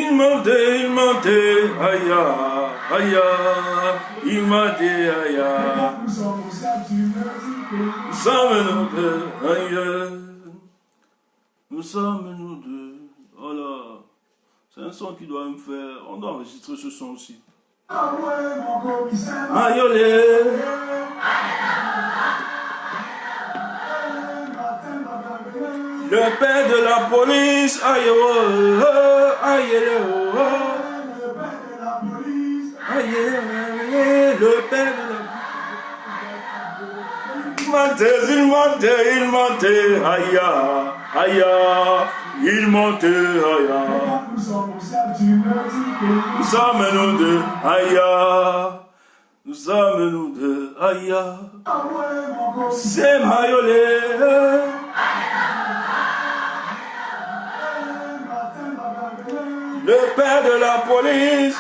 Il montait, aïe, aïe, il montait, aïe. Nous sommes nous deux, aïe. Nous sommes nous deux. Voilà. C'est un son qui doit me faire. On doit enregistrer ce son aussi. Mayolé. Le père de la police, aïe, aïe, aïe, le père de la il montait, aïe, aïe, il montait, aïe. Nous sommes nous deux, aïe, nous sommes nous deux, aïe. C'est Mayolé. Le père de la police.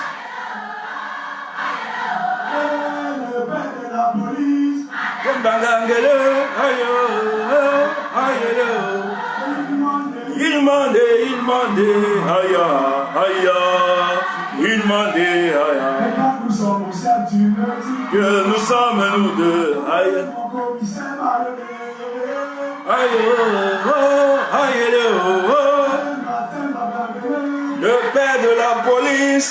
Le père de la police. Il mandait, aïe, aïe, il mandait, aïe. Que nous sommes nous deux, aïe. Aïe, aïe, le père de la police.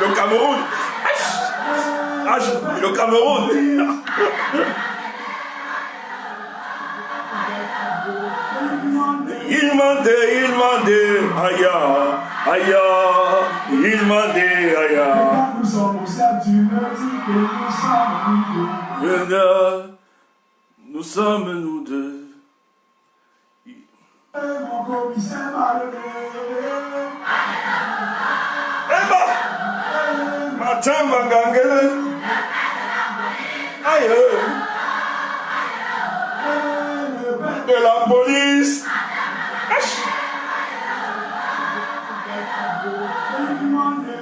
Le Cameroun. Le Cameroun. Il mandait, aïe, aïe, il mandait, aïe. Nous sommes nous deux. Mon commissaire m'a levé. Matin Mangangele. Aïe. De la police.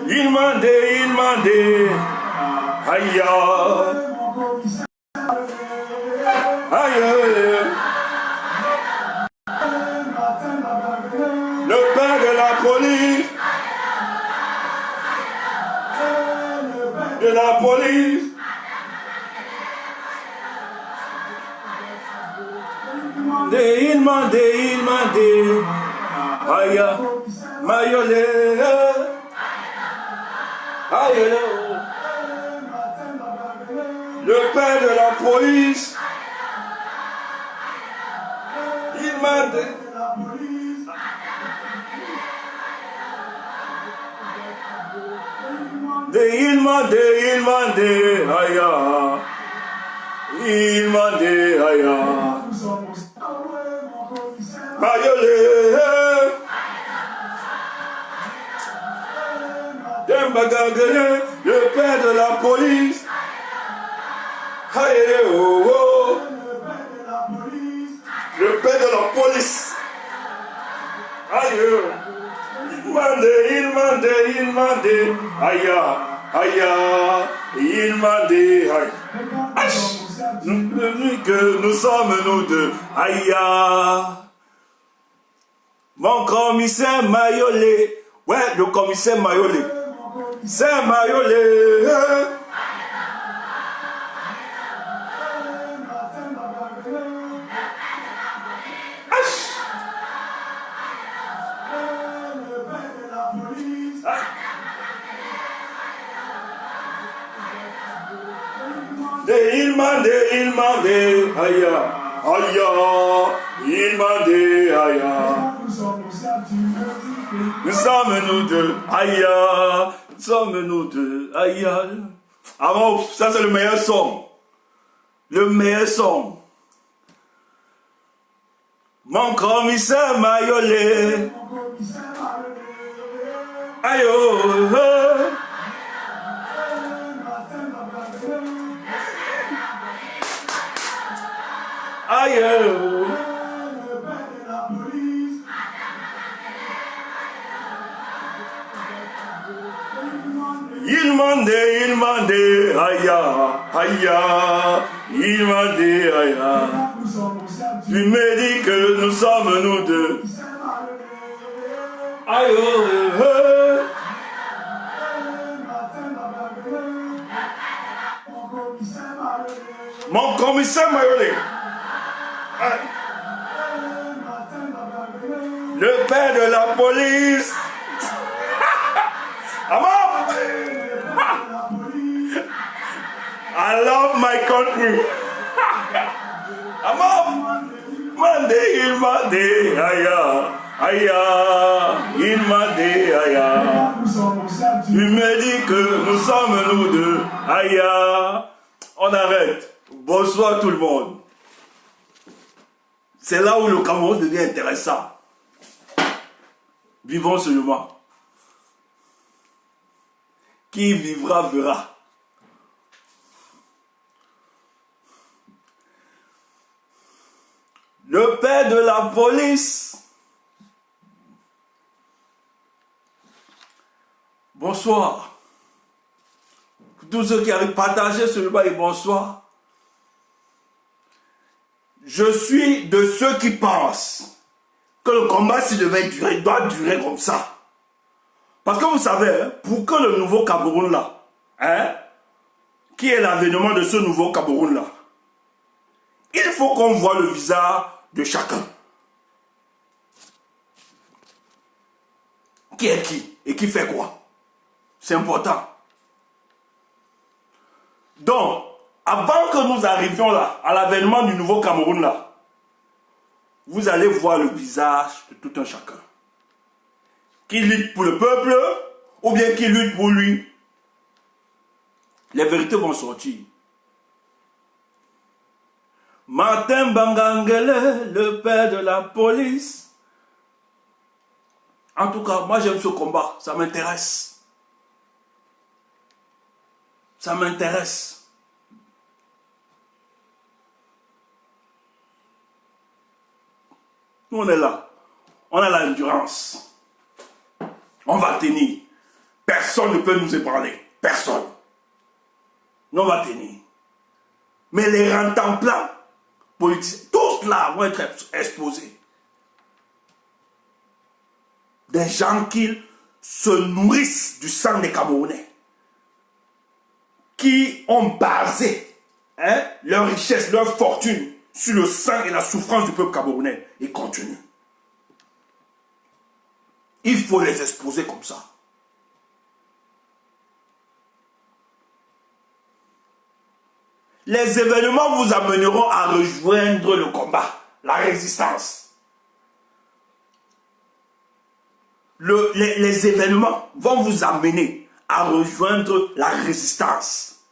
Il mandait. Aïe. Aïe. Le père de la police. De la police. Il mandait. Aïe. Mayolé. Aïe. Le père de la police. Il mandait. Il mandait, aïe, il mandait, aïe, Mayolé, Dembagagele, le père de la police, aïe, oh, oh, le père de la police, aïe, il mandait, aïe, aïe, il mandait, aïe. Que nous sommes nous deux, aïe. Mon commissaire Mayolé, ouais, le commissaire Mayolé, c'est Mayolé. il m'a dit, aïe, aïe, il m'a dit, aïe. Nous sommes nous deux, aïe, nous sommes nous deux, aïe. Ah bon, ça c'est le meilleur son. Le meilleur son. Mon commissaire m'a yolé. Aïe, oh, oh. Aïe, oh. Il m'a dit, aïe, aïe, il m'a dit, aïe. Tu me dis que nous sommes nous deux. Aïe, oh, oh. Mon commissaire m'a yolé. Le père de la police. I love my country. Il m'a dit, aïe, il m'a dit, aïe. Tu me dis que nous sommes nous deux, aïe. On arrête. Bonsoir tout le monde. C'est là où le Cameroun devient intéressant. Vivons seulement. Qui vivra verra. Le père de la police. Bonsoir. Tous ceux qui arrivent, partagez seulement et bonsoir. Je suis de ceux qui pensent que le combat, s'il devait durer, doit durer comme ça. Parce que vous savez, pour que le nouveau Cameroun là, qui est l'avènement de ce nouveau Cameroun là, il faut qu'on voit le visage de chacun. Qui est qui et qui fait quoi? C'est important. Donc, avant que nous arrivions là, à l'avènement du nouveau Cameroun là, vous allez voir le visage de tout un chacun. Qui lutte pour le peuple ou bien qui lutte pour lui. Les vérités vont sortir. Martin Bangangele, le père de la police. En tout cas, moi j'aime ce combat, ça m'intéresse. Ça m'intéresse. Nous on est là, on a l'endurance. On va tenir. Personne ne peut nous ébranler. Personne. Nous on va tenir. Mais les rentemplants politiciens, tous là vont être exposés. Des gens qui se nourrissent du sang des Camerounais. Qui ont basé leur richesse, leur fortune sur le sang et la souffrance du peuple camerounais. Et continuent. Il faut les exposer comme ça. Les événements vous amèneront à rejoindre le combat, la résistance. Les événements vont vous amener à rejoindre la résistance.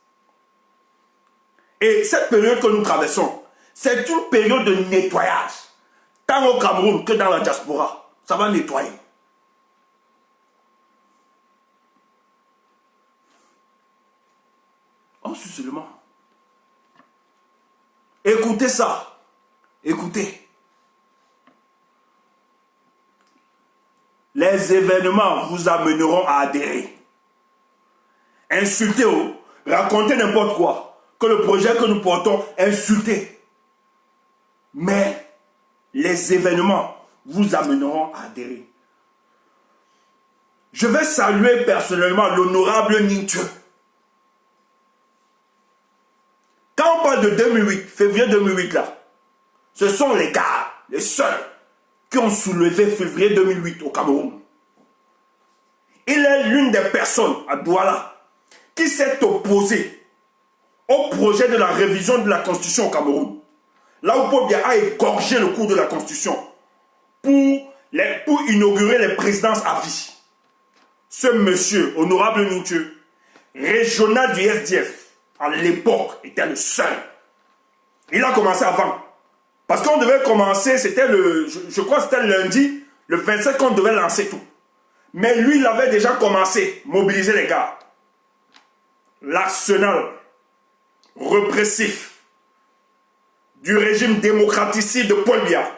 Et cette période que nous traversons, c'est une période de nettoyage. Tant au Cameroun que dans la diaspora. Ça va nettoyer. Oh, seulement. Écoutez ça. Écoutez. Les événements vous amèneront à adhérer. Insultez, racontez n'importe quoi. Que le projet que nous portons, insultez. Mais les événements vous amèneront à adhérer. Je vais saluer personnellement l'honorable Nintieu. Quand on parle de 2008, février 2008 là, ce sont les gars, les seuls qui ont soulevé février 2008 au Cameroun. Il est l'une des personnes à Douala qui s'est opposée au projet de la révision de la Constitution au Cameroun. Là où Paul Biya a égorgé le cours de la Constitution pour inaugurer les présidences à vie. Ce monsieur, honorable Nuntieu, régional du SDF, à l'époque, était le seul. Il a commencé avant. Parce qu'on devait commencer, c'était je crois que c'était lundi, le 27 qu'on devait lancer tout. Mais lui, il avait déjà commencé, mobiliser les gars. L'arsenal répressif du régime démocraticide de Paul Biya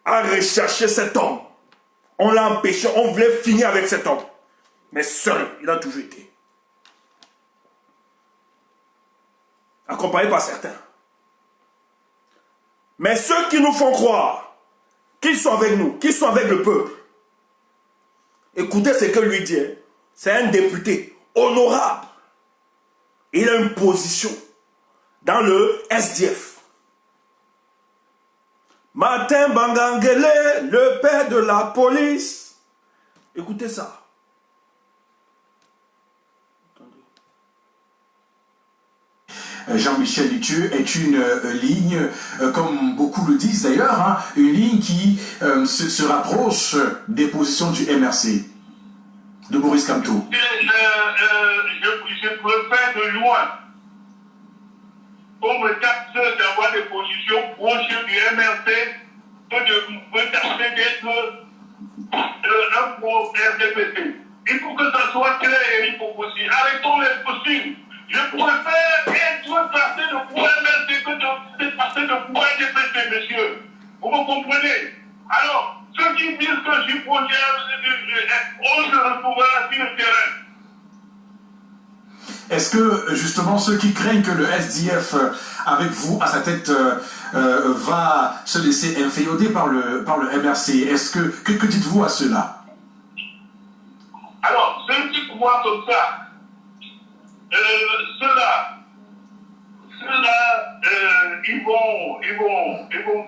a recherché cet homme. On l'a empêché, on voulait finir avec cet homme. Mais seul, il a toujours été. Accompagné par certains. Mais ceux qui nous font croire qu'ils sont avec nous, qu'ils sont avec le peuple, écoutez ce que lui dit. C'est un député honorable. Il a une position dans le SDF. Martin Bangangele, le père de la police. Écoutez ça. Jean-Michel Nuntieu est une ligne, comme beaucoup le disent d'ailleurs, hein, une ligne qui se rapproche des positions du MRC, de Maurice Kamto. Je préfère de loin qu'on me taxe d'avoir des positions proches du MRC que de me taxer d'être un pro-RDPC. Il faut que ça soit clair et il faut aussi. Arrêtons les postures. Je préfère être passé de pouvoir MRC que de passer de pouvoir RDPC, monsieur. Vous me comprenez? Alors, ceux qui disent que je suis proche, on se retrouvera sur le terrain. Est-ce que, justement, ceux qui craignent que le SDF, avec vous à sa tête, va se laisser inféoder par le MRC, que dites-vous à cela? Alors, ceux qui croient comme ça, ceux-là, ils vont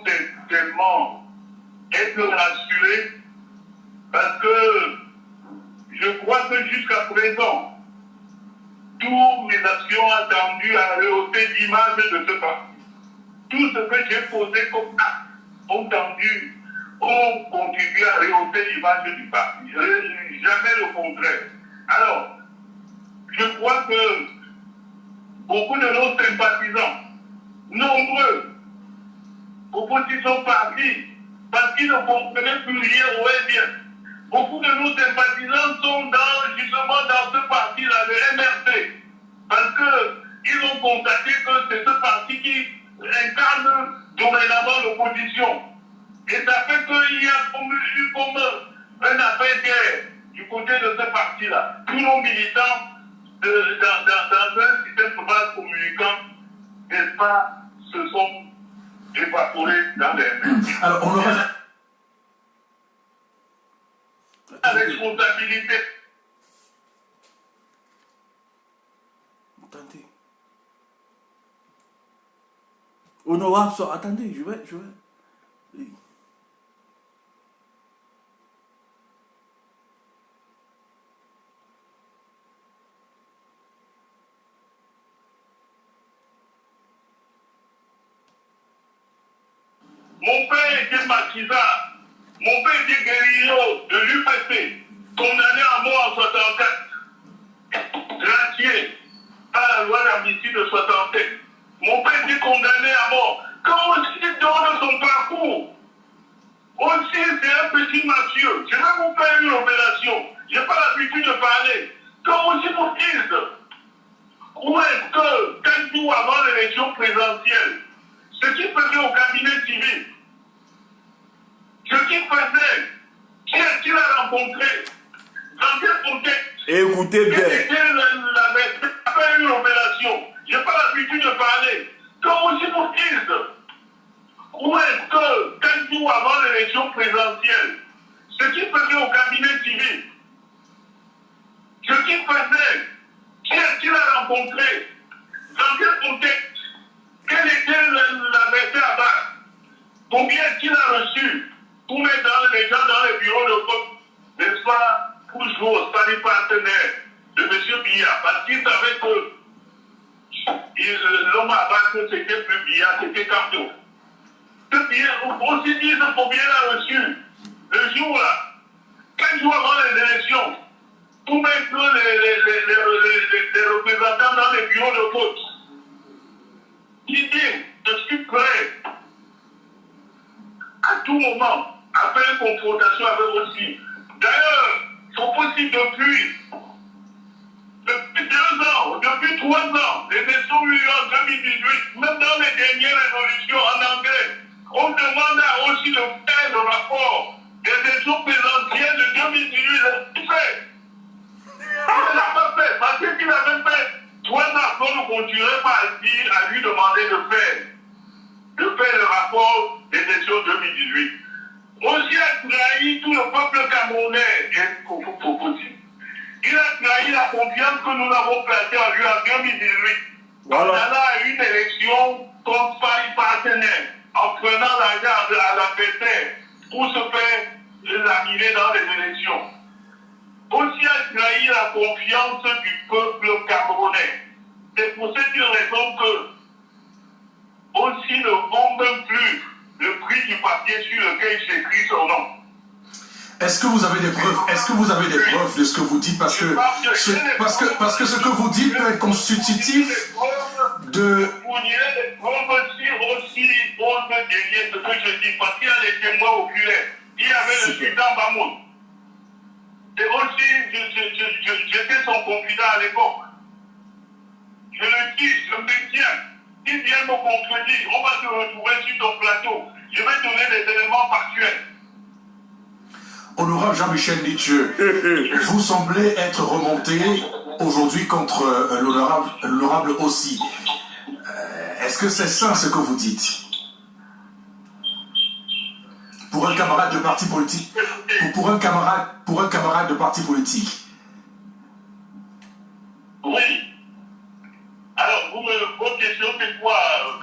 certainement être rassurés parce que je crois que jusqu'à présent, toutes mes actions attendues à rehausser l'image de ce parti. Tout ce que j'ai posé comme acte ont contribué à rehausser l'image du parti. Jamais le contraire. Alors, je crois que beaucoup de nos sympathisants, nombreux, beaucoup qui sont partis parce qu'ils ne comprenaient plus rien au SDF. Beaucoup de nos sympathisants sont justement dans ce parti-là, le MRC, parce qu'ils ont constaté que c'est ce parti qui incarne dorénavant l'opposition. Et ça fait qu'il y a eu comme un affaire du côté de ce parti-là. Tous nos militants, dans un système de base communicant, n'est-ce pas, se sont évaporés dans les mains. Alors, on aura... La responsabilité. Attendez. Honorable, attendez, je vais. Oui. Mon père était marquisat. Mon père était guerrier de l'UPC, condamné à mort en 64, gracié à la loi d'amnistie de 67. Mon père était condamné à mort. Quand aussi donne son parcours, aussi c'est un petit Mathieu. Je vais vous faire une opération. Je n'ai pas l'habitude de parler. Quand aussi vous dites, où est-ce que, 4 jours avant l'élection présidentielle, ce qui faisait au cabinet civil, ce qu'il faisait, qui est-ce qu'il a rencontré? Dans quel contexte? Écoutez bien. Fait une opération. Je n'ai pas l'habitude de parler. Quand aussi vous dites, où est-ce que, 4 jours avant l'élection présidentielle, ce qu'il faisait au cabinet civil, ce qu'il faisait, qui est-ce qu'il a rencontré? Dans quel contexte? Quel était l'adversaire à base? Combien est-ce qu'il a reçu pour mettre les gens dans les bureaux de vote, n'est-ce pas, pour jouer au statut partenaire de M. Biya, parce qu'il savait que L'homme à battre, c'était plus bien, c'était carton. Ce billet, aussi dit, ce bien l'a reçu le jour là, 4 jours avant les élections, pour mettre les représentants dans les bureaux de vote. Il dit, je suis prêt à tout moment à faire une confrontation avec aussi. D'ailleurs, son possible depuis 2 ans, depuis 3 ans, les élections eu en 2018, même dans les dernières résolutions en anglais, on demande à aussi de faire le rapport des élections présidentielles de 2018. Il fait. Il ne l'a pas fait, parce qu'il avait fait 3 ans, on ne continuerait pas à lui demander de faire le rapport des élections 2018. Aussi a trahi tout le peuple camerounais, il a trahi la confiance que nous avons placée en lui en 2018. Voilà. On a eu une élection comme faille partenaire, en prenant l'argent à la PTR pour se faire laminer dans les élections. Aussi a trahi la confiance du peuple camerounais. C'est pour cette raison que aussi ne vaut même plus le prix du papier sur lequel il s'écrit son nom. Est-ce que vous avez des preuves? Est-ce que vous avez des preuves de ce que vous dites? Parce que ce que vous dites peut être constitutif de... Vous direz des preuves aussi on peut délier ce que je dis, parce qu'il y a des témoins oculaires. Il y avait le sultan Bamoun. Et aussi, j'étais son confident à l'époque. Je le dis, je me tiens. S'il vient me contredire, on va se retrouver sur ton plateau. Je vais donner des éléments factuels. Honorable Jean-Michel Nitcheux, vous semblez être remonté aujourd'hui contre l'honorable aussi. Est-ce que c'est ça ce que vous dites? Pour un camarade de parti politique, pour un camarade de parti politique. Oui. Alors, votre question, c'est quoi,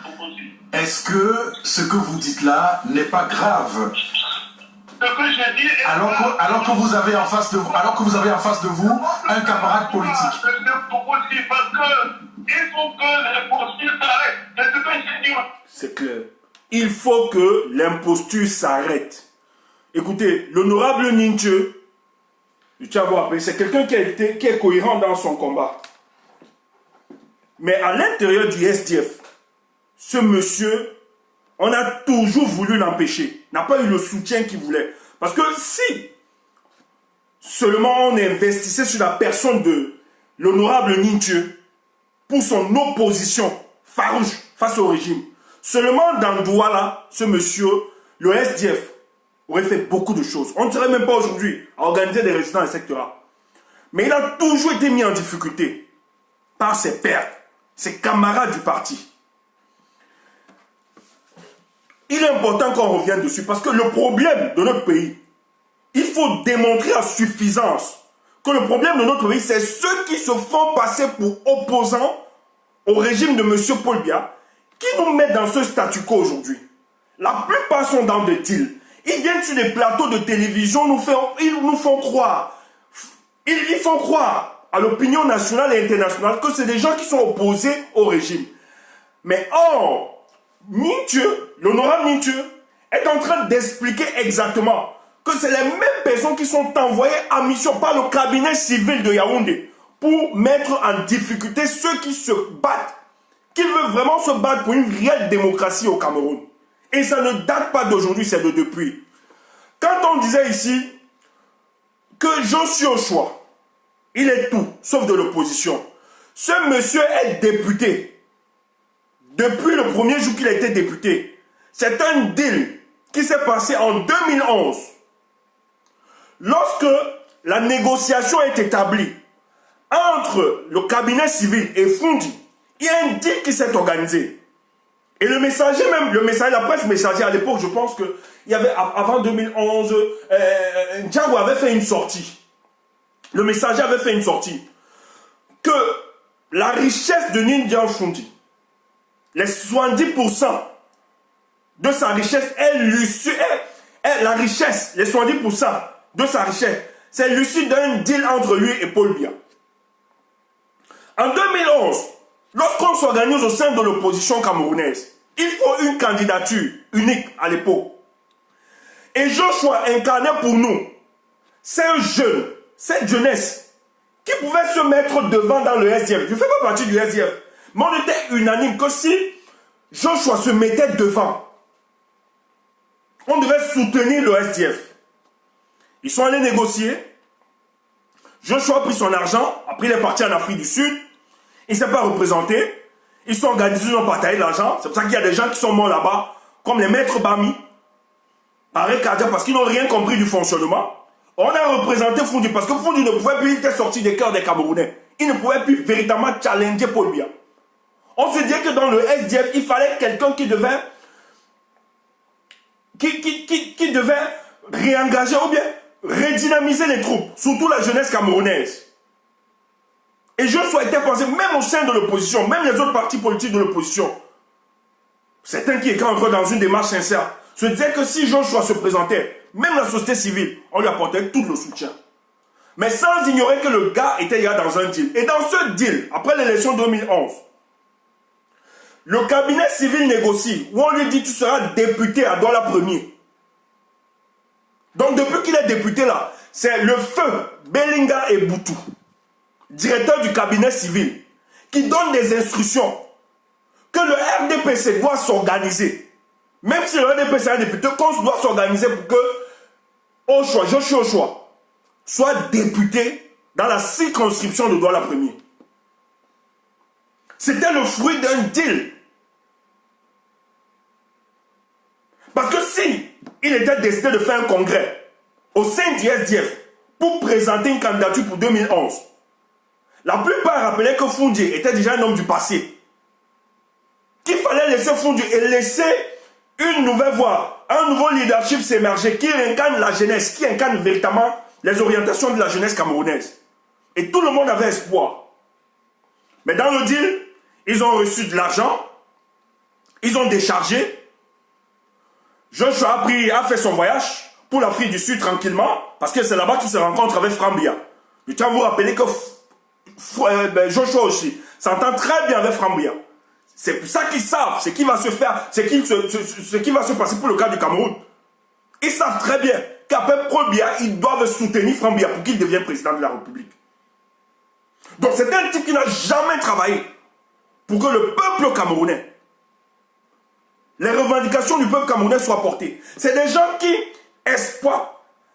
Fokosi? Est-ce que ce que vous dites là n'est pas grave? Ce que je dis est alors que vous avez en face de vous un camarade politique. C'est Fokosi, parce que il faut que l'imposture s'arrête. C'est ce que je dis. C'est clair. Il faut que l'imposture s'arrête. Écoutez, l'honorable Nitcheux, je tiens à vous rappeler, c'est quelqu'un qui est cohérent dans son combat. Mais à l'intérieur du SDF, ce monsieur, on a toujours voulu l'empêcher. N'a pas eu le soutien qu'il voulait. Parce que si seulement on investissait sur la personne de l'honorable Nitcheux pour son opposition farouche face au régime, seulement dans Douala, ce monsieur, le SDF, aurait fait beaucoup de choses. On ne serait même pas aujourd'hui à organiser des résidents, etc. Mais il a toujours été mis en difficulté par ses pairs, ses camarades du parti. Il est important qu'on revienne dessus parce que le problème de notre pays, il faut démontrer à suffisance que le problème de notre pays, c'est ceux qui se font passer pour opposants au régime de M. Paul Biya qui nous mettent dans ce statu quo aujourd'hui. La plupart sont dans des deals. Ils viennent sur les plateaux de télévision, ils nous font croire. Ils font croire à l'opinion nationale et internationale que c'est des gens qui sont opposés au régime. Mais or, Nitcheux, l'honorable Nitcheux, est en train d'expliquer exactement que c'est les mêmes personnes qui sont envoyées en mission par le cabinet civil de Yaoundé pour mettre en difficulté ceux qui se battent, qui veulent vraiment se battre pour une réelle démocratie au Cameroun. Et ça ne date pas d'aujourd'hui, c'est de depuis. Quand on disait ici que Joshua Ochoa, il est tout, sauf de l'opposition. Ce monsieur est député. Depuis le premier jour qu'il a été député. C'est un deal qui s'est passé en 2011. Lorsque la négociation est établie entre le cabinet civil et Fundi, il y a un deal qui s'est organisé. Et le messager même, la presse messager à l'époque, je pense que il y avait, avant 2011, Ndiago avait fait une sortie. Le messager avait fait une sortie. Que la richesse de Nindian Fundi, les 70% de sa richesse la richesse, les 70% de sa richesse, c'est l'issue d'un deal entre lui et Paul Biya. En 2011, Lorsqu'on s'organise au sein de l'opposition camerounaise, il faut une candidature unique à l'époque. Et Joshua incarnait pour nous, c'est un jeune, cette jeunesse, qui pouvait se mettre devant dans le SDF. Je ne fais pas partie du SDF, mais on était unanime que si Joshua se mettait devant, on devait soutenir le SDF. Ils sont allés négocier. Joshua a pris son argent. Après, il est parti en Afrique du Sud. Il ne s'est pas représenté. Ils sont organisés, ils ont partagé l'argent. C'est pour ça qu'il y a des gens qui sont morts là-bas, comme les maîtres Bami, arrêt cardiaque, parce qu'ils n'ont rien compris du fonctionnement. On a représenté Foundi, parce que Foundi ne pouvait plus, il était sorti des cœurs des Camerounais. Il ne pouvait plus véritablement challenger Paul Biya. On se disait que dans le SDF, il fallait quelqu'un qui devait réengager ou bien redynamiser les troupes, surtout la jeunesse camerounaise. Et je souhaitais penser, même au sein de l'opposition, même les autres partis politiques de l'opposition, certains qui étaient encore dans une démarche sincère, se disaient que si Joshua se présentait, même la société civile, on lui apportait tout le soutien. Mais sans ignorer que le gars était là dans un deal. Et dans ce deal, après l'élection 2011, le cabinet civil négocie, où on lui dit tu seras député à Douala Premier. Donc depuis qu'il est député là, c'est le feu Belinga et Boutou, directeur du cabinet civil, qui donne des instructions que le RDPC doit s'organiser. Même si le RDPC est un député, qu'on doit s'organiser pour que Joshua Ochoa soit député dans la circonscription de Douala Premier. C'était le fruit d'un deal. Parce que si il était décidé de faire un congrès au sein du SDF pour présenter une candidature pour 2011, la plupart rappelaient que Foundi était déjà un homme du passé. Qu'il fallait laisser Foundi et laisser une nouvelle voie, un nouveau leadership s'émerger qui incarne la jeunesse, qui incarne véritablement les orientations de la jeunesse camerounaise. Et tout le monde avait espoir. Mais dans le deal, ils ont reçu de l'argent, ils ont déchargé. Joshua a fait son voyage pour l'Afrique du Sud tranquillement, parce que c'est là-bas qu'il se rencontre avec Frambia. Je tiens à vous rappeler que Joshua aussi s'entend très bien avec Frambia. C'est pour ça qu'ils savent ce qui va se faire, ce qui va se passer pour le cas du Cameroun. Ils savent très bien qu'après Frambia, ils doivent soutenir Frambia pour qu'il devienne président de la République. Donc c'est un type qui n'a jamais travaillé pour que le peuple camerounais, les revendications du peuple camerounais soient portées. C'est des gens qui exploitent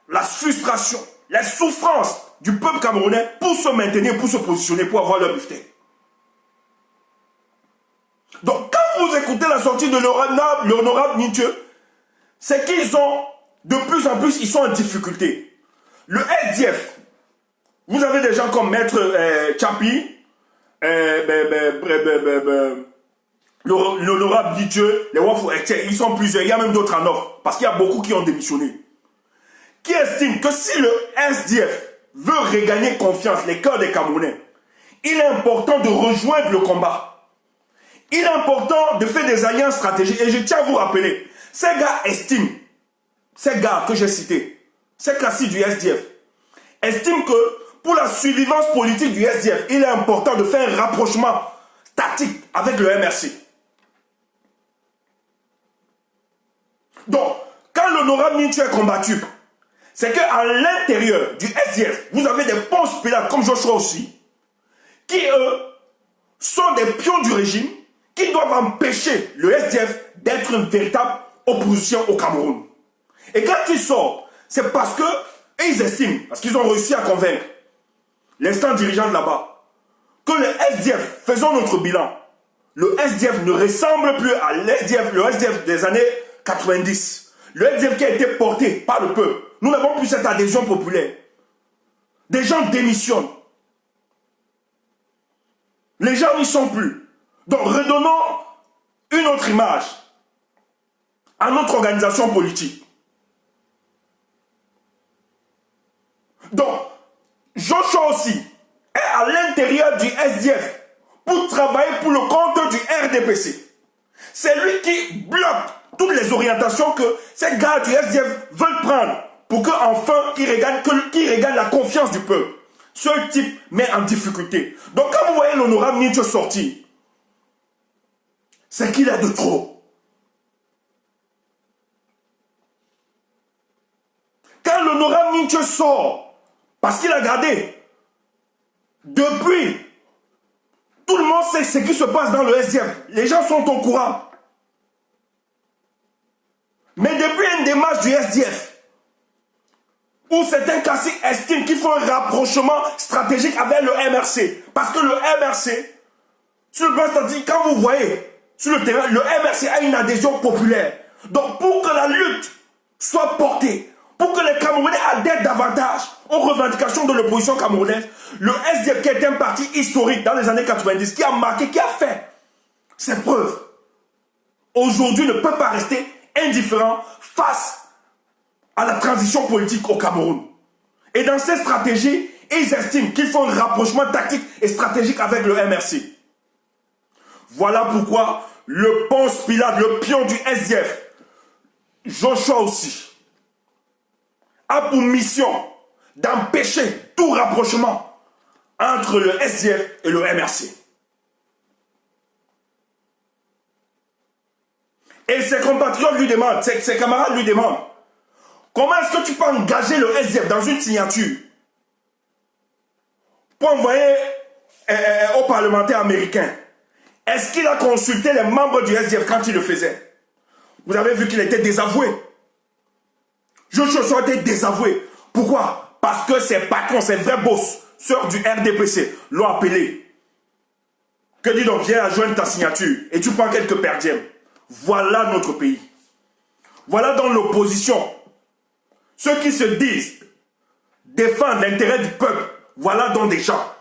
la frustration, les souffrances du peuple camerounais pour se maintenir, pour se positionner, pour avoir leur buffet. Donc quand vous écoutez la sortie de l'honorable Nitieu, c'est qu'ils ont, de plus en plus, ils sont en difficulté. Le SDF, vous avez des gens comme Maître Chapi, l'honorable Nitieu, les Wafou, ils sont plusieurs, il y a même d'autres en offre, parce qu'il y a beaucoup qui ont démissionné. Qui estiment que si le SDF veut regagner confiance, les cœurs des Camerounais, il est important de rejoindre le combat. Il est important de faire des alliances stratégiques. Et je tiens à vous rappeler, ces gars estiment, ces gars que j'ai cités, ces classiques du SDF, estiment que pour la survivance politique du SDF, il est important de faire un rapprochement tactique avec le MRC. Donc, quand l'honorable Nitieu est combattu, c'est qu'à l'intérieur du SDF, vous avez des Ponce Pilate comme Joshua aussi, qui eux sont des pions du régime, qui doivent empêcher le SDF d'être une véritable opposition au Cameroun. Et quand ils sortent, c'est parce que ils estiment, parce qu'ils ont réussi à convaincre l'instant dirigeant de là-bas, que le SDF, faisons notre bilan, le SDF ne ressemble plus à le SDF des années 90. Le SDF qui a été porté par le peuple. Nous n'avons plus cette adhésion populaire. Des gens démissionnent. Les gens n'y sont plus. Donc redonnons une autre image à notre organisation politique. Donc, Joshua aussi est à l'intérieur du SDF pour travailler pour le compte du RDPC. C'est lui qui bloque toutes les orientations que ces gars du SDF veulent prendre pour qu'enfin qu'ils regagnent la confiance du peuple. Ce type met en difficulté. Donc quand vous voyez l'honorable Nitieu sortir, c'est qu'il est de trop. Quand l'honorable Ninche sort, parce qu'il a gardé, depuis, tout le monde sait ce qui se passe dans le SDF. Les gens sont au courant. Mais depuis une démarche du SDF, où certains classiques estiment qu'il faut un rapprochement stratégique avec le MRC. Parce que le MRC, sur le plan stratégique, quand vous voyez sur le terrain, le MRC a une adhésion populaire. Donc pour que la lutte soit portée, pour que les Camerounais adhèrent davantage aux revendications de l'opposition camerounaise, le SDF qui est un parti historique dans les années 90, qui a marqué, qui a fait ses preuves, aujourd'hui ne peut pas rester indifférent face à la transition politique au Cameroun. Et dans cette stratégie, ils estiment qu'il faut un rapprochement tactique et stratégique avec le MRC. Voilà pourquoi le Ponce Pilate, le pion du SDF, Joshua aussi, a pour mission d'empêcher tout rapprochement entre le SDF et le MRC. Et ses compatriotes lui demandent, ses camarades lui demandent, comment est-ce que tu peux engager le SDF dans une signature pour envoyer aux parlementaires américains? Est-ce qu'il a consulté les membres du SDF quand il le faisait? Vous avez vu qu'il était désavoué. Joshua était désavoué. Pourquoi? Parce que ses patrons, ses vrais boss, ceux du RDPC, l'ont appelé. Que dis donc, viens joindre ta signature et tu prends quelques perdièmes. Voilà notre pays. Voilà dans l'opposition. Ceux qui se disent défendre l'intérêt du peuple, voilà donc des gens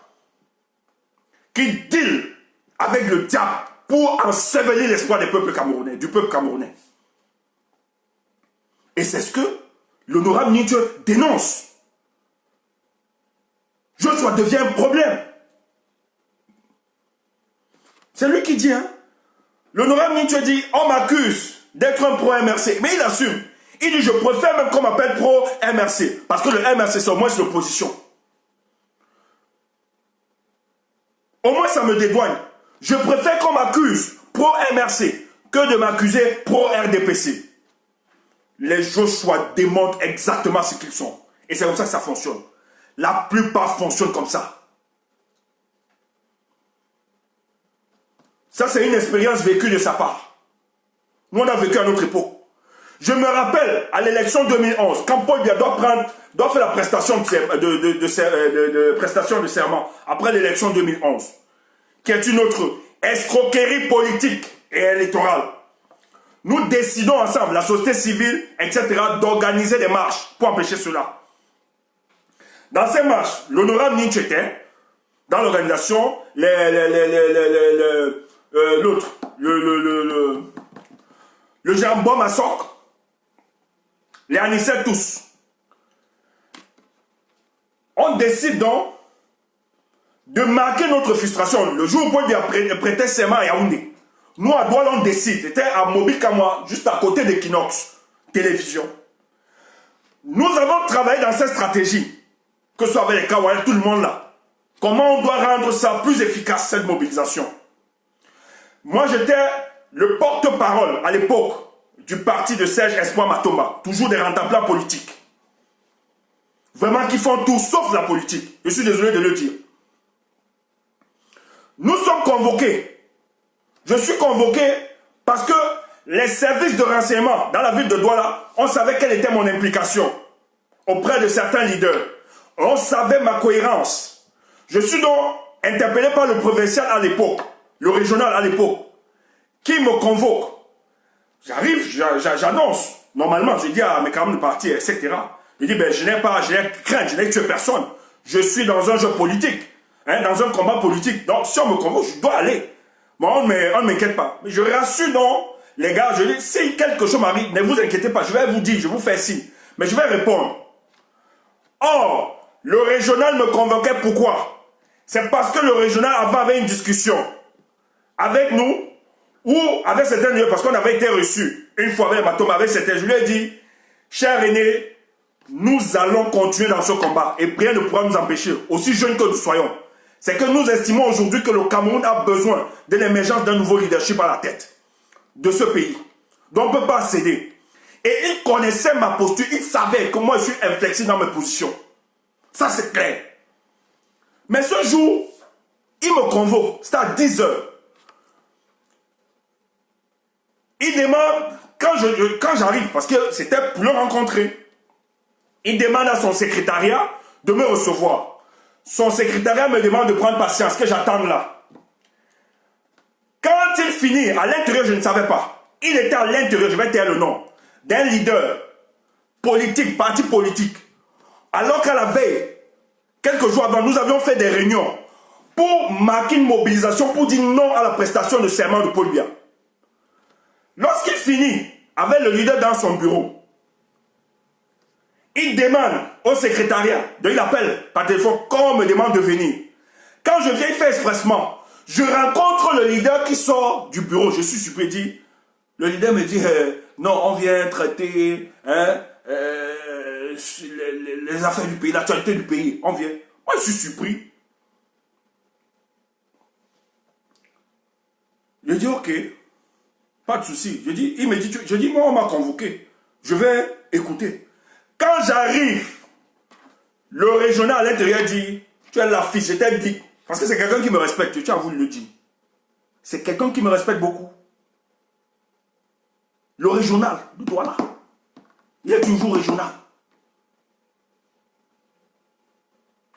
qui dealent avec le diable pour ensevelir l'espoir des peuples camerounais, du peuple camerounais. Et c'est ce que l'honorable Ninche dénonce. Joshua devient un problème. C'est lui qui dit, hein. L'honorable Ninche dit, on m'accuse d'être un pro-MRC. Mais il assume. Il dit, je préfère même qu'on m'appelle pro-MRC. Parce que le MRC, c'est au moins l'opposition. Au moins, ça me dédouane. Je préfère qu'on m'accuse pro-MRC que de m'accuser pro-RDPC. Les Joshua démontrent exactement ce qu'ils sont. Et c'est comme ça que ça fonctionne. La plupart fonctionnent comme ça. Ça, c'est une expérience vécue de sa part. Nous, on a vécu à notre époque. Je me rappelle, à l'élection 2011, quand Paul Biya doit faire la prestation prestation de serment après l'élection 2011, qui est une autre escroquerie politique et électorale. Nous décidons ensemble, la société civile, etc., d'organiser des marches pour empêcher cela. Dans ces marches, l'honorable Ninche était dans l'organisation, l'autre, le Jean-Bom Massok, les Anissette tous. On décide donc de marquer notre frustration. Le jour où Paul Biya prêtait serment à Yaoundé, nous à Douala on décide, c'était à Mobile Kamwa, juste à côté d'Equinox Télévision. Nous avons travaillé dans cette stratégie, que ce soit avec les Kawal, tout le monde là. Comment on doit rendre ça plus efficace, cette mobilisation? Moi, j'étais le porte-parole à l'époque du parti de Serge Espoir Matomba. Toujours des rentables politiques. Vraiment qui font tout sauf la politique. Je suis désolé de le dire. Nous sommes convoqués. Je suis convoqué parce que les services de renseignement dans la ville de Douala, on savait quelle était mon implication auprès de certains leaders. On savait ma cohérence. Je suis donc interpellé par le provincial à l'époque, le régional à l'époque, qui me convoque. J'arrive, j'annonce. Normalement, je dis à mes camarades de parti, etc. Je dis, ben, je n'ai crainte, je n'ai tué personne. Je suis dans un jeu politique, hein, dans un combat politique. Donc, si on me convoque, je dois aller. Bon, on ne m'inquiète pas. Mais je rassure donc, les gars, je dis, si quelque chose m'arrive, ne vous inquiétez pas, je vais vous dire, je vous fais signe. Mais je vais répondre. Or, le régional me convoquait pourquoi? C'est parce que le régional avant avait une discussion avec nous, ou avec certains lieux, parce qu'on avait été reçus une fois avec Matom, avec certains, je lui ai dit, cher René, nous allons continuer dans ce combat et rien ne pourra nous empêcher, aussi jeunes que nous soyons. C'est que nous estimons aujourd'hui que le Cameroun a besoin de l'émergence d'un nouveau leadership à la tête. de ce pays. Donc on ne peut pas céder. Et il connaissait ma posture, il savait que moi je suis inflexible dans mes positions. Ça c'est clair. Mais ce jour, il me convoque, c'était à 10 heures. Il demande, quand j'arrive, parce que c'était pour le rencontrer, il demande à son secrétariat de me recevoir. Son secrétariat me demande de prendre patience, que j'attende là. Quand il finit, à l'intérieur, je ne savais pas. Il était à l'intérieur, je vais taire le nom, d'un leader politique, parti politique. Alors qu'à la veille, quelques jours avant, nous avions fait des réunions pour marquer une mobilisation, pour dire non à la prestation de serment de Paul Biya. Lorsqu'il finit avec le leader dans son bureau, il demande au secrétariat, donc il appelle par téléphone, quand on me demande de venir. Quand je viens, il fait expressement. Je rencontre le leader qui sort du bureau. Je suis surpris, dit. Le leader me dit, non, on vient traiter les affaires du pays, l'actualité du pays. On vient. Moi, je suis surpris. Je dis, ok, pas de souci. Il me dit, je dis, moi, on m'a convoqué. Je vais écouter. Quand j'arrive, le régional à l'intérieur dit, tu as la fiche, je t'ai dit. Parce que c'est quelqu'un qui me respecte, tu as voulu le dire. C'est quelqu'un qui me respecte beaucoup. Le régional de Douala, il est toujours régional.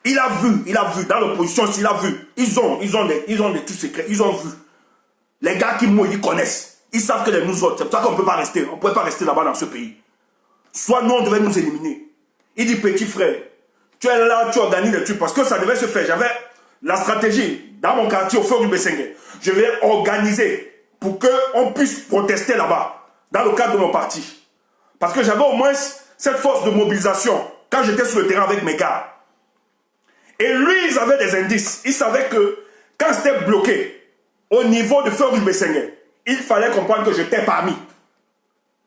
Il a vu, dans l'opposition, il a vu. Ils ont des trucs secrets, ils ont vu. Les gars qui mouillent, ils connaissent. Ils savent que les nous autres, c'est pour ça qu'on ne peut pas rester. On ne pouvait pas rester là-bas dans ce pays. Soit nous, on devait nous éliminer. Il dit, petit frère, tu es là, tu organises les trucs, parce que ça devait se faire. J'avais la stratégie dans mon quartier, au feu du Bessengue. Je vais organiser pour qu'on puisse protester là-bas, dans le cadre de mon parti. Parce que j'avais au moins cette force de mobilisation quand j'étais sur le terrain avec mes gars. Et lui, ils avaient des indices. Ils savaient que quand c'était bloqué au niveau du feu du Bessengue, il fallait comprendre que j'étais parmi.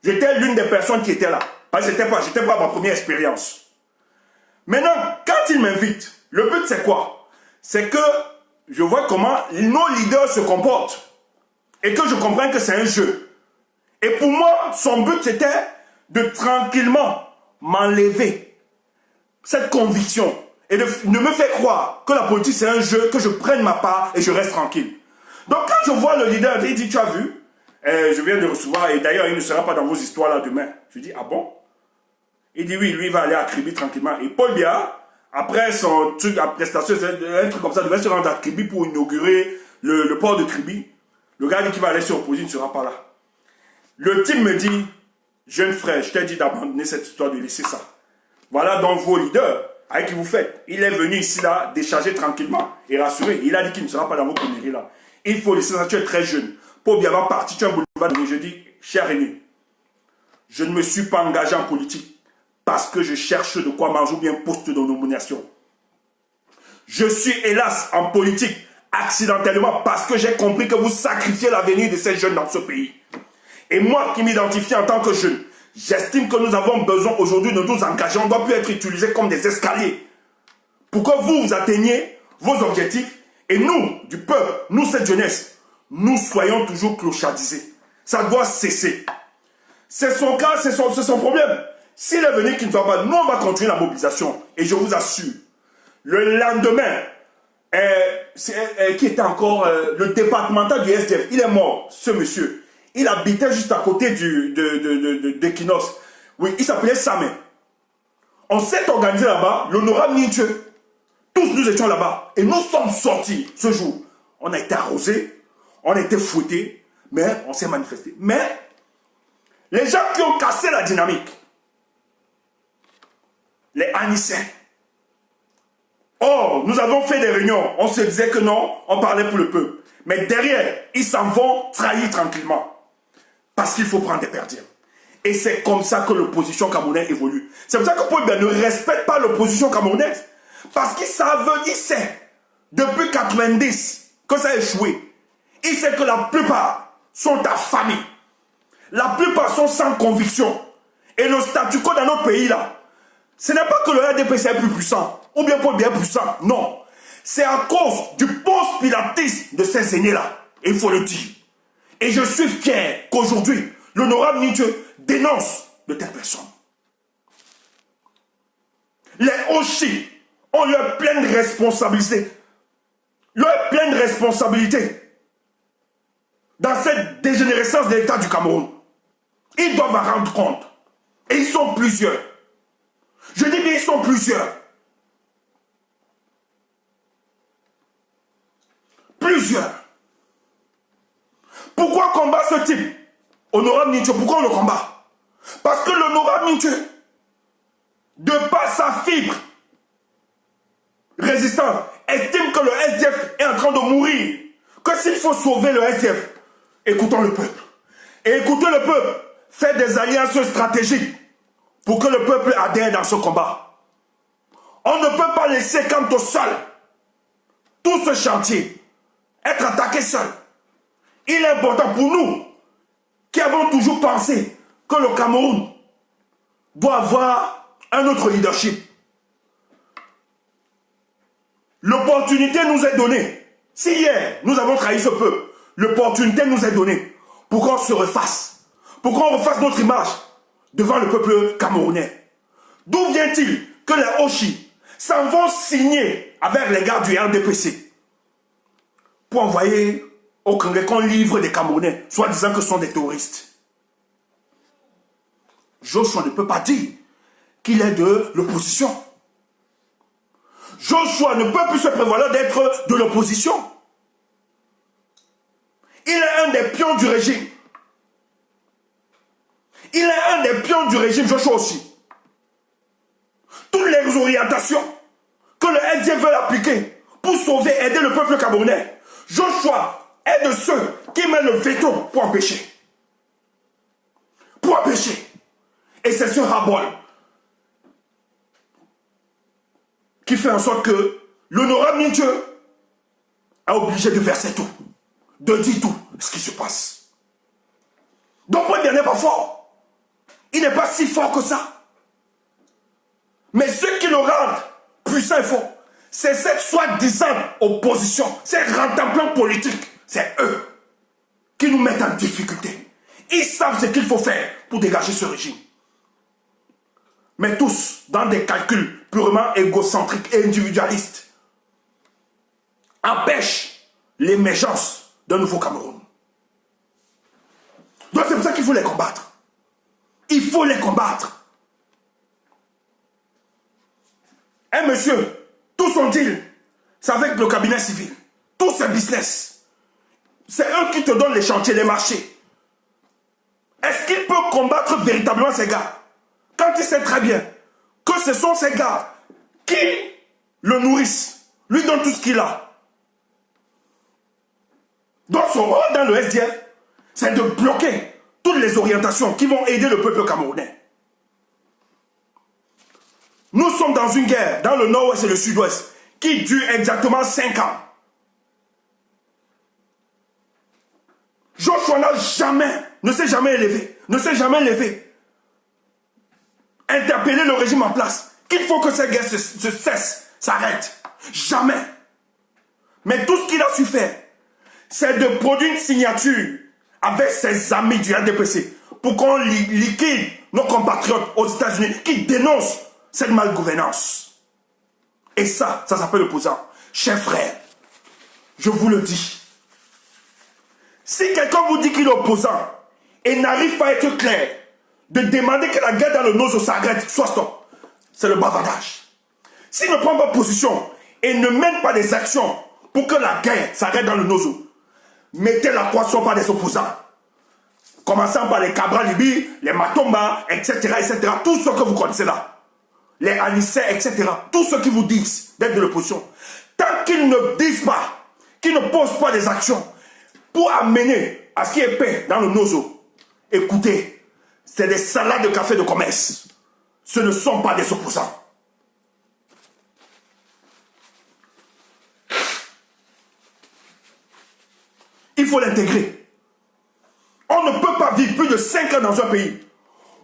J'étais l'une des personnes qui étaient là. Parce que j'étais pas ma première expérience. Maintenant, quand il m'invite, le but c'est quoi? C'est que je vois comment nos leaders se comportent. Et que je comprenne que c'est un jeu. Et pour moi, son but c'était de tranquillement m'enlever cette conviction. Et de me faire croire que la politique c'est un jeu, que je prenne ma part et je reste tranquille. Donc quand je vois le leader, il dit, tu as vu? Je viens de recevoir, et d'ailleurs il ne sera pas dans vos histoires là demain. Je dis, ah bon? Il dit oui, lui il va aller à Kribi tranquillement. Et Paul Biya, après son truc à prestation, un truc comme ça, devait se rendre à Kribi pour inaugurer le port de Kribi. Le gars dit qu'il va aller se reposer, il ne sera pas là. Le type me dit, jeune frère, je t'ai dit d'abandonner cette histoire, de laisser ça. Voilà donc vos leaders, avec qui vous faites. Il est venu ici là, décharger tranquillement et rassurer. Il a dit qu'il ne sera pas dans vos conneries là. Il faut laisser ça, tu es très jeune. Paul Biya va partir, tu as un boulevard. Je dis, cher aîné, je ne me suis pas engagé en politique parce que je cherche de quoi manger ou bien poste de nomination. Je suis hélas en politique accidentellement parce que j'ai compris que vous sacrifiez l'avenir de ces jeunes dans ce pays. Et moi qui m'identifie en tant que jeune, j'estime que nous avons besoin aujourd'hui de nous engager. On ne doit plus être utilisés comme des escaliers. Pour que vous atteigniez vos objectifs et nous, du peuple, nous cette jeunesse, nous soyons toujours clochardisés. Ça doit cesser. C'est son cas, c'est son problème. S'il est venu qu'il ne soit pas, nous on va continuer la mobilisation. Et je vous assure, le lendemain, qui était encore le départemental du SDF, il est mort, ce monsieur. Il habitait juste à côté d'Equinox. Oui, il s'appelait Samé. On s'est organisé là-bas, l'honorable Nintueux. Tous nous étions là-bas. Et nous sommes sortis ce jour. On a été arrosés, on a été fouettés, mais on s'est manifesté. Mais les gens qui ont cassé la dynamique, les Anissins. Or, nous avons fait des réunions, on se disait que non, on parlait pour le peuple. Mais derrière, ils s'en vont trahir tranquillement. Parce qu'il faut prendre des perdiens. Et c'est comme ça que l'opposition camerounaise évolue. C'est pour ça que Paul Biya ne respecte pas l'opposition camerounaise. Parce qu'il sait, depuis 90, que ça a échoué. Il sait que la plupart sont affamés. La plupart sont sans conviction. Et le statu quo dans notre pays là, ce n'est pas que le RDPC est plus puissant, ou bien Paul Biya est puissant, non. C'est à cause du post-pilatisme de ces aînés-là. Et il faut le dire. Et je suis fier qu'aujourd'hui, l'honorable Nithieu dénonce de telles personnes. Les Oshi ont leur pleine responsabilité. Leur pleine responsabilité dans cette dégénérescence de l'État du Cameroun. Ils doivent en rendre compte. Et ils sont plusieurs. Je dis bien, ils sont plusieurs. Plusieurs. Pourquoi combat ce type? Honorable Nithieu, pourquoi on le combat? Parce que l'honorable Nithieu, de par sa fibre résistante, estime que le SDF est en train de mourir. Que s'il faut sauver le SDF, écoutons le peuple. Et écoutez le peuple, faites des alliances stratégiques pour que le peuple adhère dans ce combat. On ne peut pas laisser quant au seul tout ce chantier être attaqué seul. Il est important pour nous qui avons toujours pensé que le Cameroun doit avoir un autre leadership. L'opportunité nous est donnée. Si hier nous avons trahi ce peuple, l'opportunité nous est donnée pour qu'on se refasse, pour qu'on refasse notre image devant le peuple camerounais. D'où vient-il que les Oshi s'en vont signer avec les gars du RDPC pour envoyer au Congrès qu'on livre des Camerounais, soit disant que ce sont des terroristes? Joshua ne peut pas dire qu'il est de l'opposition. Joshua ne peut plus se prévaloir d'être de l'opposition. Il est un des pions du régime. Il est un des pions du régime, Joshua aussi. Toutes les orientations que le SDF veut appliquer pour sauver, aider le peuple camerounais, Joshua est de ceux qui mettent le veto pour empêcher. Pour empêcher. Et c'est ce Habol qui fait en sorte que l'honorable Nithieu est obligé de verser tout, de dire tout ce qui se passe. Donc, point bien n'est pas fort. Il n'est pas si fort que ça. Mais ceux qui le rendent puissant et fort, c'est cette soi-disant opposition, ces rentable politiques, c'est eux qui nous mettent en difficulté. Ils savent ce qu'il faut faire pour dégager ce régime. Mais tous dans des calculs purement égocentriques et individualistes, empêchent l'émergence d'un nouveau Cameroun. Donc c'est pour ça qu'il faut les combattre. Il faut les combattre. Un monsieur, tout son deal, c'est avec le cabinet civil. Tout ses business. C'est eux qui te donnent les chantiers, les marchés. Est-ce qu'il peut combattre véritablement ces gars? Quand il sait très bien que ce sont ces gars qui le nourrissent, lui donnent tout ce qu'il a. Donc son rôle dans le SDF, c'est de bloquer toutes les orientations qui vont aider le peuple camerounais. Nous sommes dans une guerre dans le nord-ouest et le sud-ouest qui dure exactement 5 ans. Joshua ne s'est jamais élevé, interpeller le régime en place, qu'il faut que ces guerres se cessent, s'arrêtent. Jamais. Mais tout ce qu'il a su faire, c'est de produire une signature avec ses amis du RDPC pour qu'on liquide nos compatriotes aux États-Unis qui dénoncent cette malgouvernance. Et ça s'appelle l'opposant. Chers frères, je vous le dis, si quelqu'un vous dit qu'il est opposant et n'arrive pas à être clair, de demander que la guerre dans le Nozo s'arrête, soit stop. C'est le bavardage. S'il ne prend pas position et ne mène pas des actions pour que la guerre s'arrête dans le Nozo, mettez la poisson par des opposants. Commençant par les Cabra Libi, les Matomba, etc., etc. Tous ceux que vous connaissez là. Les Anissé, etc. Tous ceux qui vous disent d'être de l'opposition. Tant qu'ils ne disent pas, qu'ils ne posent pas des actions pour amener à ce qu'il y ait paix dans le Nozo, écoutez, c'est des salades de café de commerce. Ce ne sont pas des opposants. Il faut l'intégrer. On ne peut pas vivre plus de 5 ans dans un pays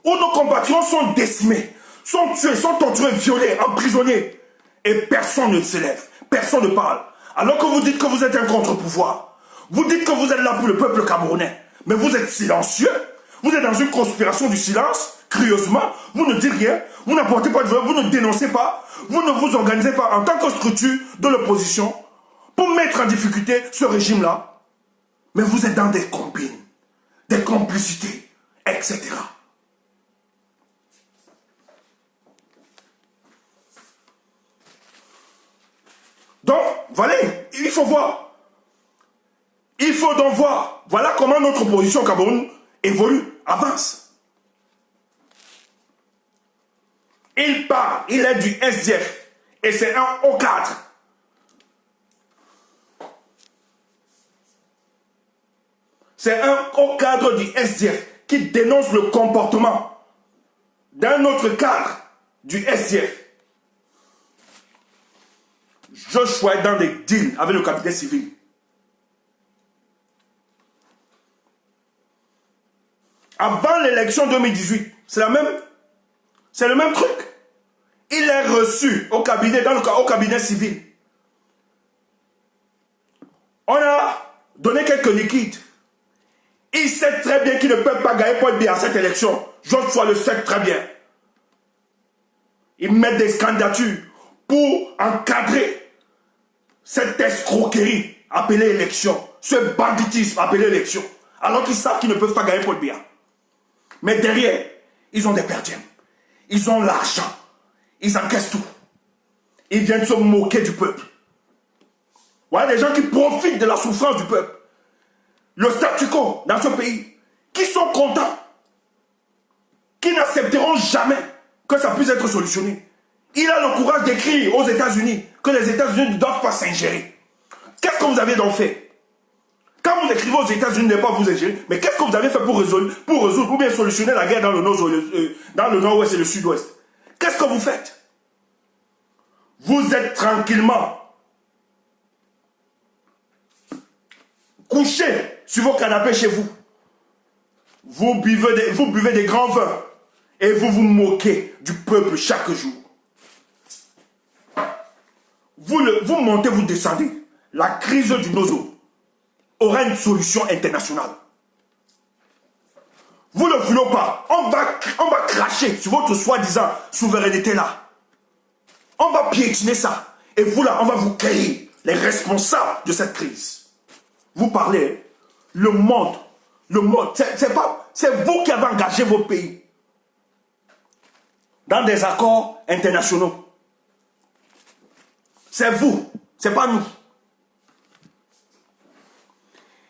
où nos compatriotes sont décimés, sont tués, sont torturés, violés, emprisonnés. Et personne ne s'élève, personne ne parle. Alors que vous dites que vous êtes un contre-pouvoir. Vous dites que vous êtes là pour le peuple camerounais. Mais vous êtes silencieux. Vous êtes dans une conspiration du silence, curieusement. Vous ne dites rien. Vous n'apportez pas de valeur. Vous ne dénoncez pas. Vous ne vous organisez pas en tant que structure de l'opposition pour mettre en difficulté ce régime-là. Mais vous êtes dans des combines, des complicités, etc. Donc, voilà, il faut voir. Il faut donc voir. Voilà comment notre opposition au Cameroun évolue, avance. Il part, il est du SDF. Et c'est un O4. C'est un haut cadre du SDF qui dénonce le comportement d'un autre cadre du SDF. Joshua est dans des deals avec le capitaine civil. Avant l'élection 2018, c'est le même truc. Il est reçu au cabinet, au cabinet civil. On a donné quelques liquides. Il sait très bien qu'il ne peut pas gagner Paul Biya à cette élection. Joshua le sait très bien. Ils mettent des candidatures pour encadrer cette escroquerie appelée élection, ce banditisme appelé élection, alors qu'ils savent qu'ils ne peuvent pas gagner Paul Biya. Mais derrière, ils ont des perdièmes. Ils ont l'argent. Ils encaissent tout. Ils viennent se moquer du peuple. Voilà des gens qui profitent de la souffrance du peuple. Le statu quo dans ce pays, qui sont contents, qui n'accepteront jamais que ça puisse être solutionné. Il a le courage d'écrire aux États-Unis que les États-Unis ne doivent pas s'ingérer. Qu'est-ce que vous avez donc fait? Quand vous écrivez aux États-Unis ne pas vous ingérer, mais qu'est-ce que vous avez fait pour résoudre ou bien solutionner la guerre dans le nord-ouest et le sud-ouest? Qu'est-ce que vous faites? Vous êtes tranquillement couché sur vos canapés chez vous. Vous buvez des grands vins et vous vous moquez du peuple chaque jour. Vous montez, vous descendez. La crise du Nozo aura une solution internationale. Vous ne voulez pas. On va cracher sur votre soi-disant souveraineté là. On va piétiner ça. Et vous là, on va vous créer les responsables de cette crise. Vous parlez, le monde, c'est vous qui avez engagé vos pays dans des accords internationaux. C'est vous, c'est pas nous.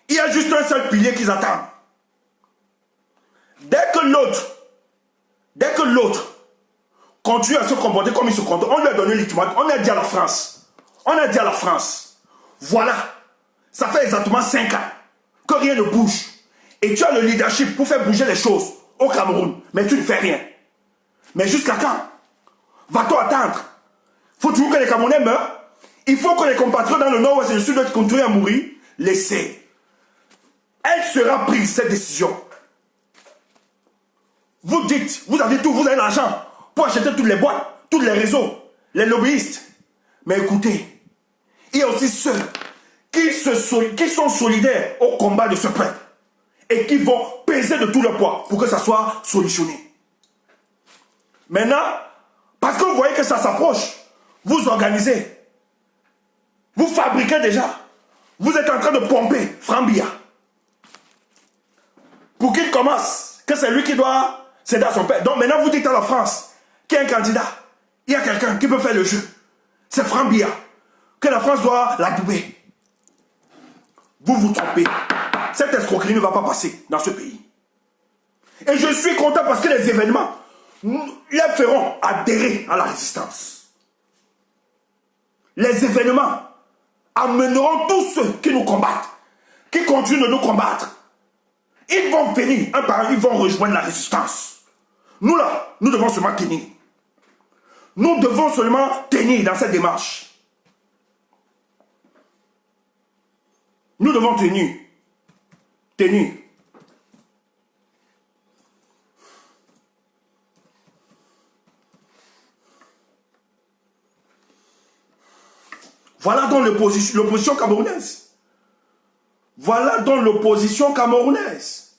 Il y a juste un seul pilier qu'ils attendent. Dès que l'autre continue à se comporter comme il se comporte, on lui a donné l'ultimatum, on a dit à la France, voilà, ça fait exactement 5 ans que rien ne bouge. Et tu as le leadership pour faire bouger les choses au Cameroun, mais tu ne fais rien. Mais jusqu'à quand? Va-t-on attendre? Faut toujours que les Camerounais meurent? Il faut que les compatriotes dans le nord-ouest et le sud-ouest continuent à mourir? Laissez. Elle sera prise, cette décision. Vous dites, vous avez tout, vous avez l'argent pour acheter toutes les boîtes, tous les réseaux, les lobbyistes. Mais écoutez, il y a aussi ceux qui sont solidaires au combat de ce peuple et qui vont peser de tout le poids pour que ça soit solutionné. Maintenant, parce que vous voyez que ça s'approche, vous organisez, vous fabriquez déjà, vous êtes en train de pomper Franck Biya pour qu'il commence, que c'est lui qui doit céder à son père. Donc maintenant vous dites à la France qu'il y a un candidat, il y a quelqu'un qui peut faire le jeu, c'est Franck Biya, que la France doit l'adouber. Vous vous trompez. Cette escroquerie ne va pas passer dans ce pays. Et je suis content parce que les événements les feront adhérer à la résistance. Les événements amèneront tous ceux qui nous combattent, qui continuent de nous combattre. Ils vont venir, un par un, ils vont rejoindre la résistance. Nous là, nous devons seulement tenir. Nous devons seulement tenir dans cette démarche. Nous devons tenir. Tenir. Voilà donc l'opposition camerounaise. Voilà donc l'opposition camerounaise.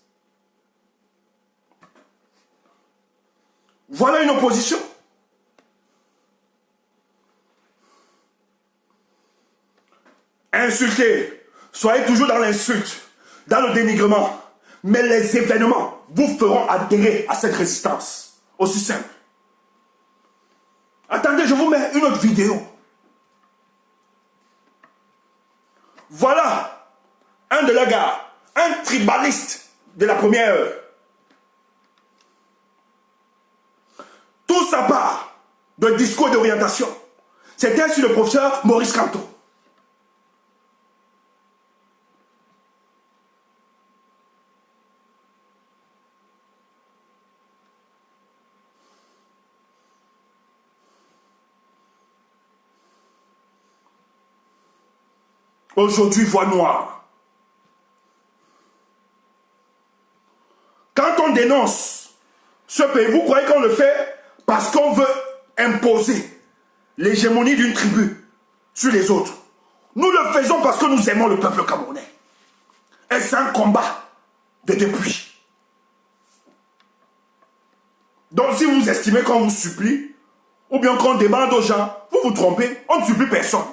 Voilà une opposition. Insultez. Soyez toujours dans l'insulte, dans le dénigrement. Mais les événements vous feront adhérer à cette résistance. Aussi simple. Attendez, je vous mets une autre vidéo. Voilà un de leurs gars, un tribaliste de la première heure. Tout ça part de discours d'orientation. C'était sur le professeur Maurice Kamto. Aujourd'hui, voix noire. Quand on dénonce ce pays, vous croyez qu'on le fait parce qu'on veut imposer l'hégémonie d'une tribu sur les autres. Nous le faisons parce que nous aimons le peuple camerounais. Et c'est un combat de depuis. Donc si vous estimez qu'on vous supplie, ou bien qu'on demande aux gens, vous vous trompez, on ne supplie personne.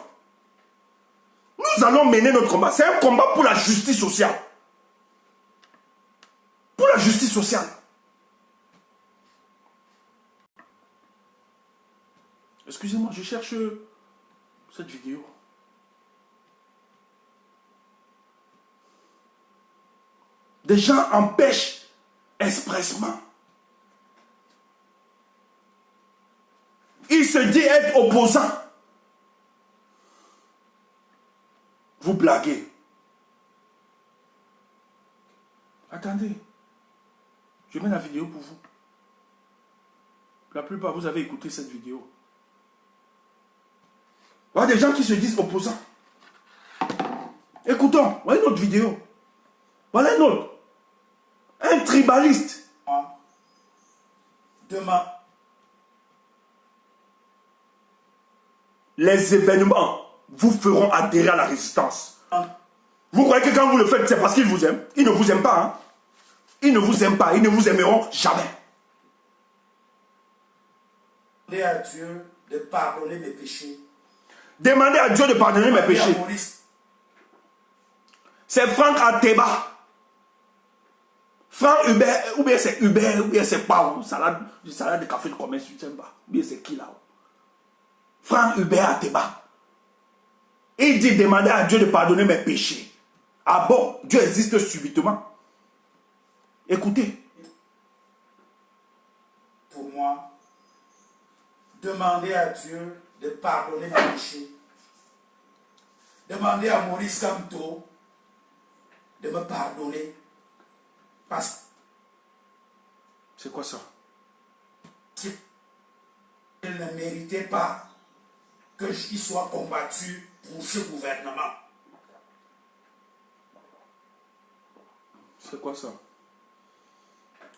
Nous allons mener notre combat. C'est un combat pour la justice sociale. Pour la justice sociale. Excusez-moi, je cherche cette vidéo. Des gens empêchent expressement. Il se dit être opposant. Vous blaguez. Attendez. Je mets la vidéo pour vous. La plupart, vous avez écouté cette vidéo. Voilà des gens qui se disent opposants. Écoutons. Voilà une autre vidéo. Voilà une autre. Un tribaliste. Demain. Les événements vous feront adhérer à la résistance. Vous croyez que quand vous le faites, c'est parce qu'ils vous aiment? Ils ne vous aiment pas. Hein? Ils ne vous aiment pas. Ils ne vous aimeront jamais. Demandez à Dieu de pardonner mes péchés. Demandez à Dieu de pardonner mes péchés. C'est Franck Ateba. Franck Hubert, ou bien c'est Hubert, ou bien c'est Pau. Salade de café de commerce, je ne sais pas. Ou bien c'est qui là? Franck Hubert Ateba. Il dit demander à Dieu de pardonner mes péchés. Ah bon, Dieu existe subitement. Écoutez. Pour moi, demander à Dieu de pardonner mes péchés. Demander à Maurice Kamto de me pardonner. Parce c'est quoi ça? qu'il ne méritait pas que j'y sois combattu pour ce gouvernement. C'est quoi ça?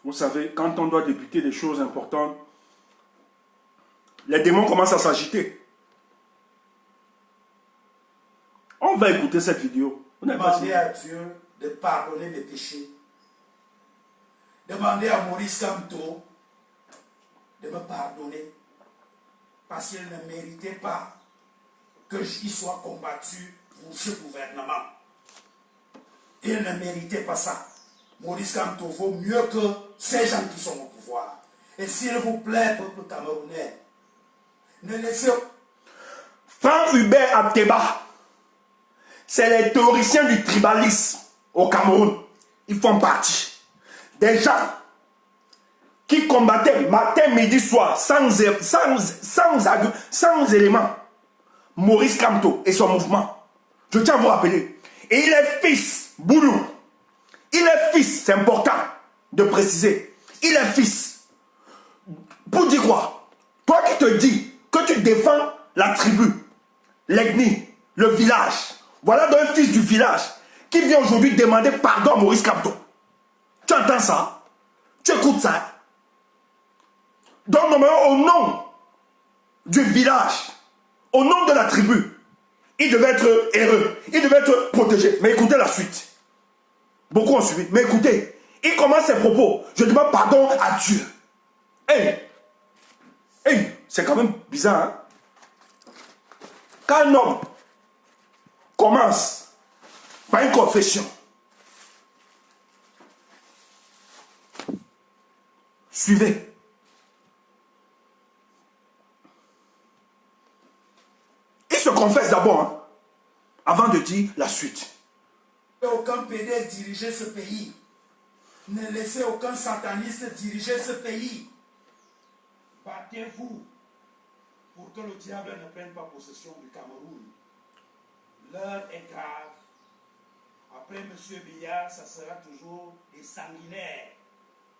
Vous savez, quand on doit débuter des choses importantes, les démons commencent à s'agiter. On va écouter cette vidéo. Demandez à Dieu de pardonner mes péchés. Demandez à Maurice Kamto de me pardonner parce qu'il ne méritait pas que j'y sois combattu pour ce gouvernement. Il ne méritait pas ça. Maurice Kamto vaut mieux que ces gens qui sont au pouvoir. Et s'il vous plaît, peuple camerounais, ne laissez... Franck Hubert Ateba, c'est les théoriciens du tribalisme au Cameroun. Ils font partie des gens qui combattaient matin, midi, soir, sans éléments. Maurice Kamto et son mouvement. Je tiens à vous rappeler. Et il est fils, Boulou. Il est fils, c'est important de préciser. Il est fils. Pour dire quoi? Toi qui te dis que tu défends la tribu, l'ethnie, le village. Voilà donc un fils du village qui vient aujourd'hui demander pardon à Maurice Kamto. Tu entends ça? Tu écoutes ça? Donc normalement, au nom du village, au nom de la tribu, il devait être heureux, il devait être protégé. Mais écoutez la suite. Beaucoup ont suivi. Mais écoutez, il commence ses propos. Je demande pardon à Dieu. C'est quand même bizarre. Hein? Quand un homme commence par une confession, suivez. Il se confesse d'abord, hein, avant de dire la suite. Aucun PD diriger ce pays. Ne laissez aucun sataniste diriger ce pays. Battez-vous pour que le diable ne prenne pas possession du Cameroun. L'heure est grave. Après M. Biya, ça sera toujours des sanguinaires.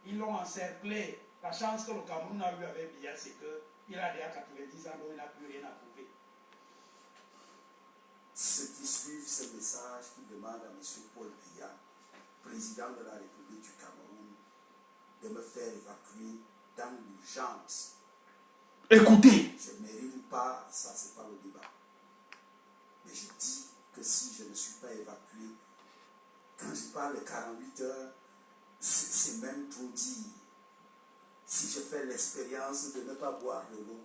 Ils l'ont encerclé. La chance que le Cameroun a eu avec Biya, c'est qu'il a déjà 90 ans, donc il n'a plus rien à prouver. Ceux qui suivent ce message, qui demandent à M. Paul Biya, président de la République du Cameroun, de me faire évacuer dans l'urgence. Écoutez. Je ne mérite pas, ça c'est pas le débat. Mais je dis que si je ne suis pas évacué, quand je parle de 48 heures, c'est même trop dire. Si je fais l'expérience de ne pas boire de l'eau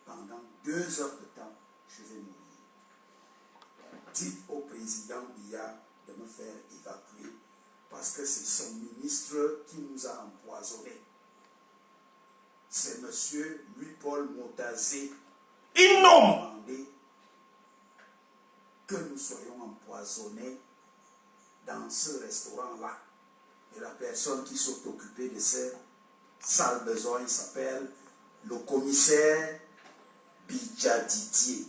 pendant 2 heures de temps, je vais mourir. Dites au président Biya de me faire évacuer parce que c'est son ministre qui nous a empoisonnés. C'est M. Louis-Paul Motazé qui a demandé que nous soyons empoisonnés dans ce restaurant-là. Et la personne qui s'est occupée de ces sales besoins, il s'appelle le commissaire Bidja Didier.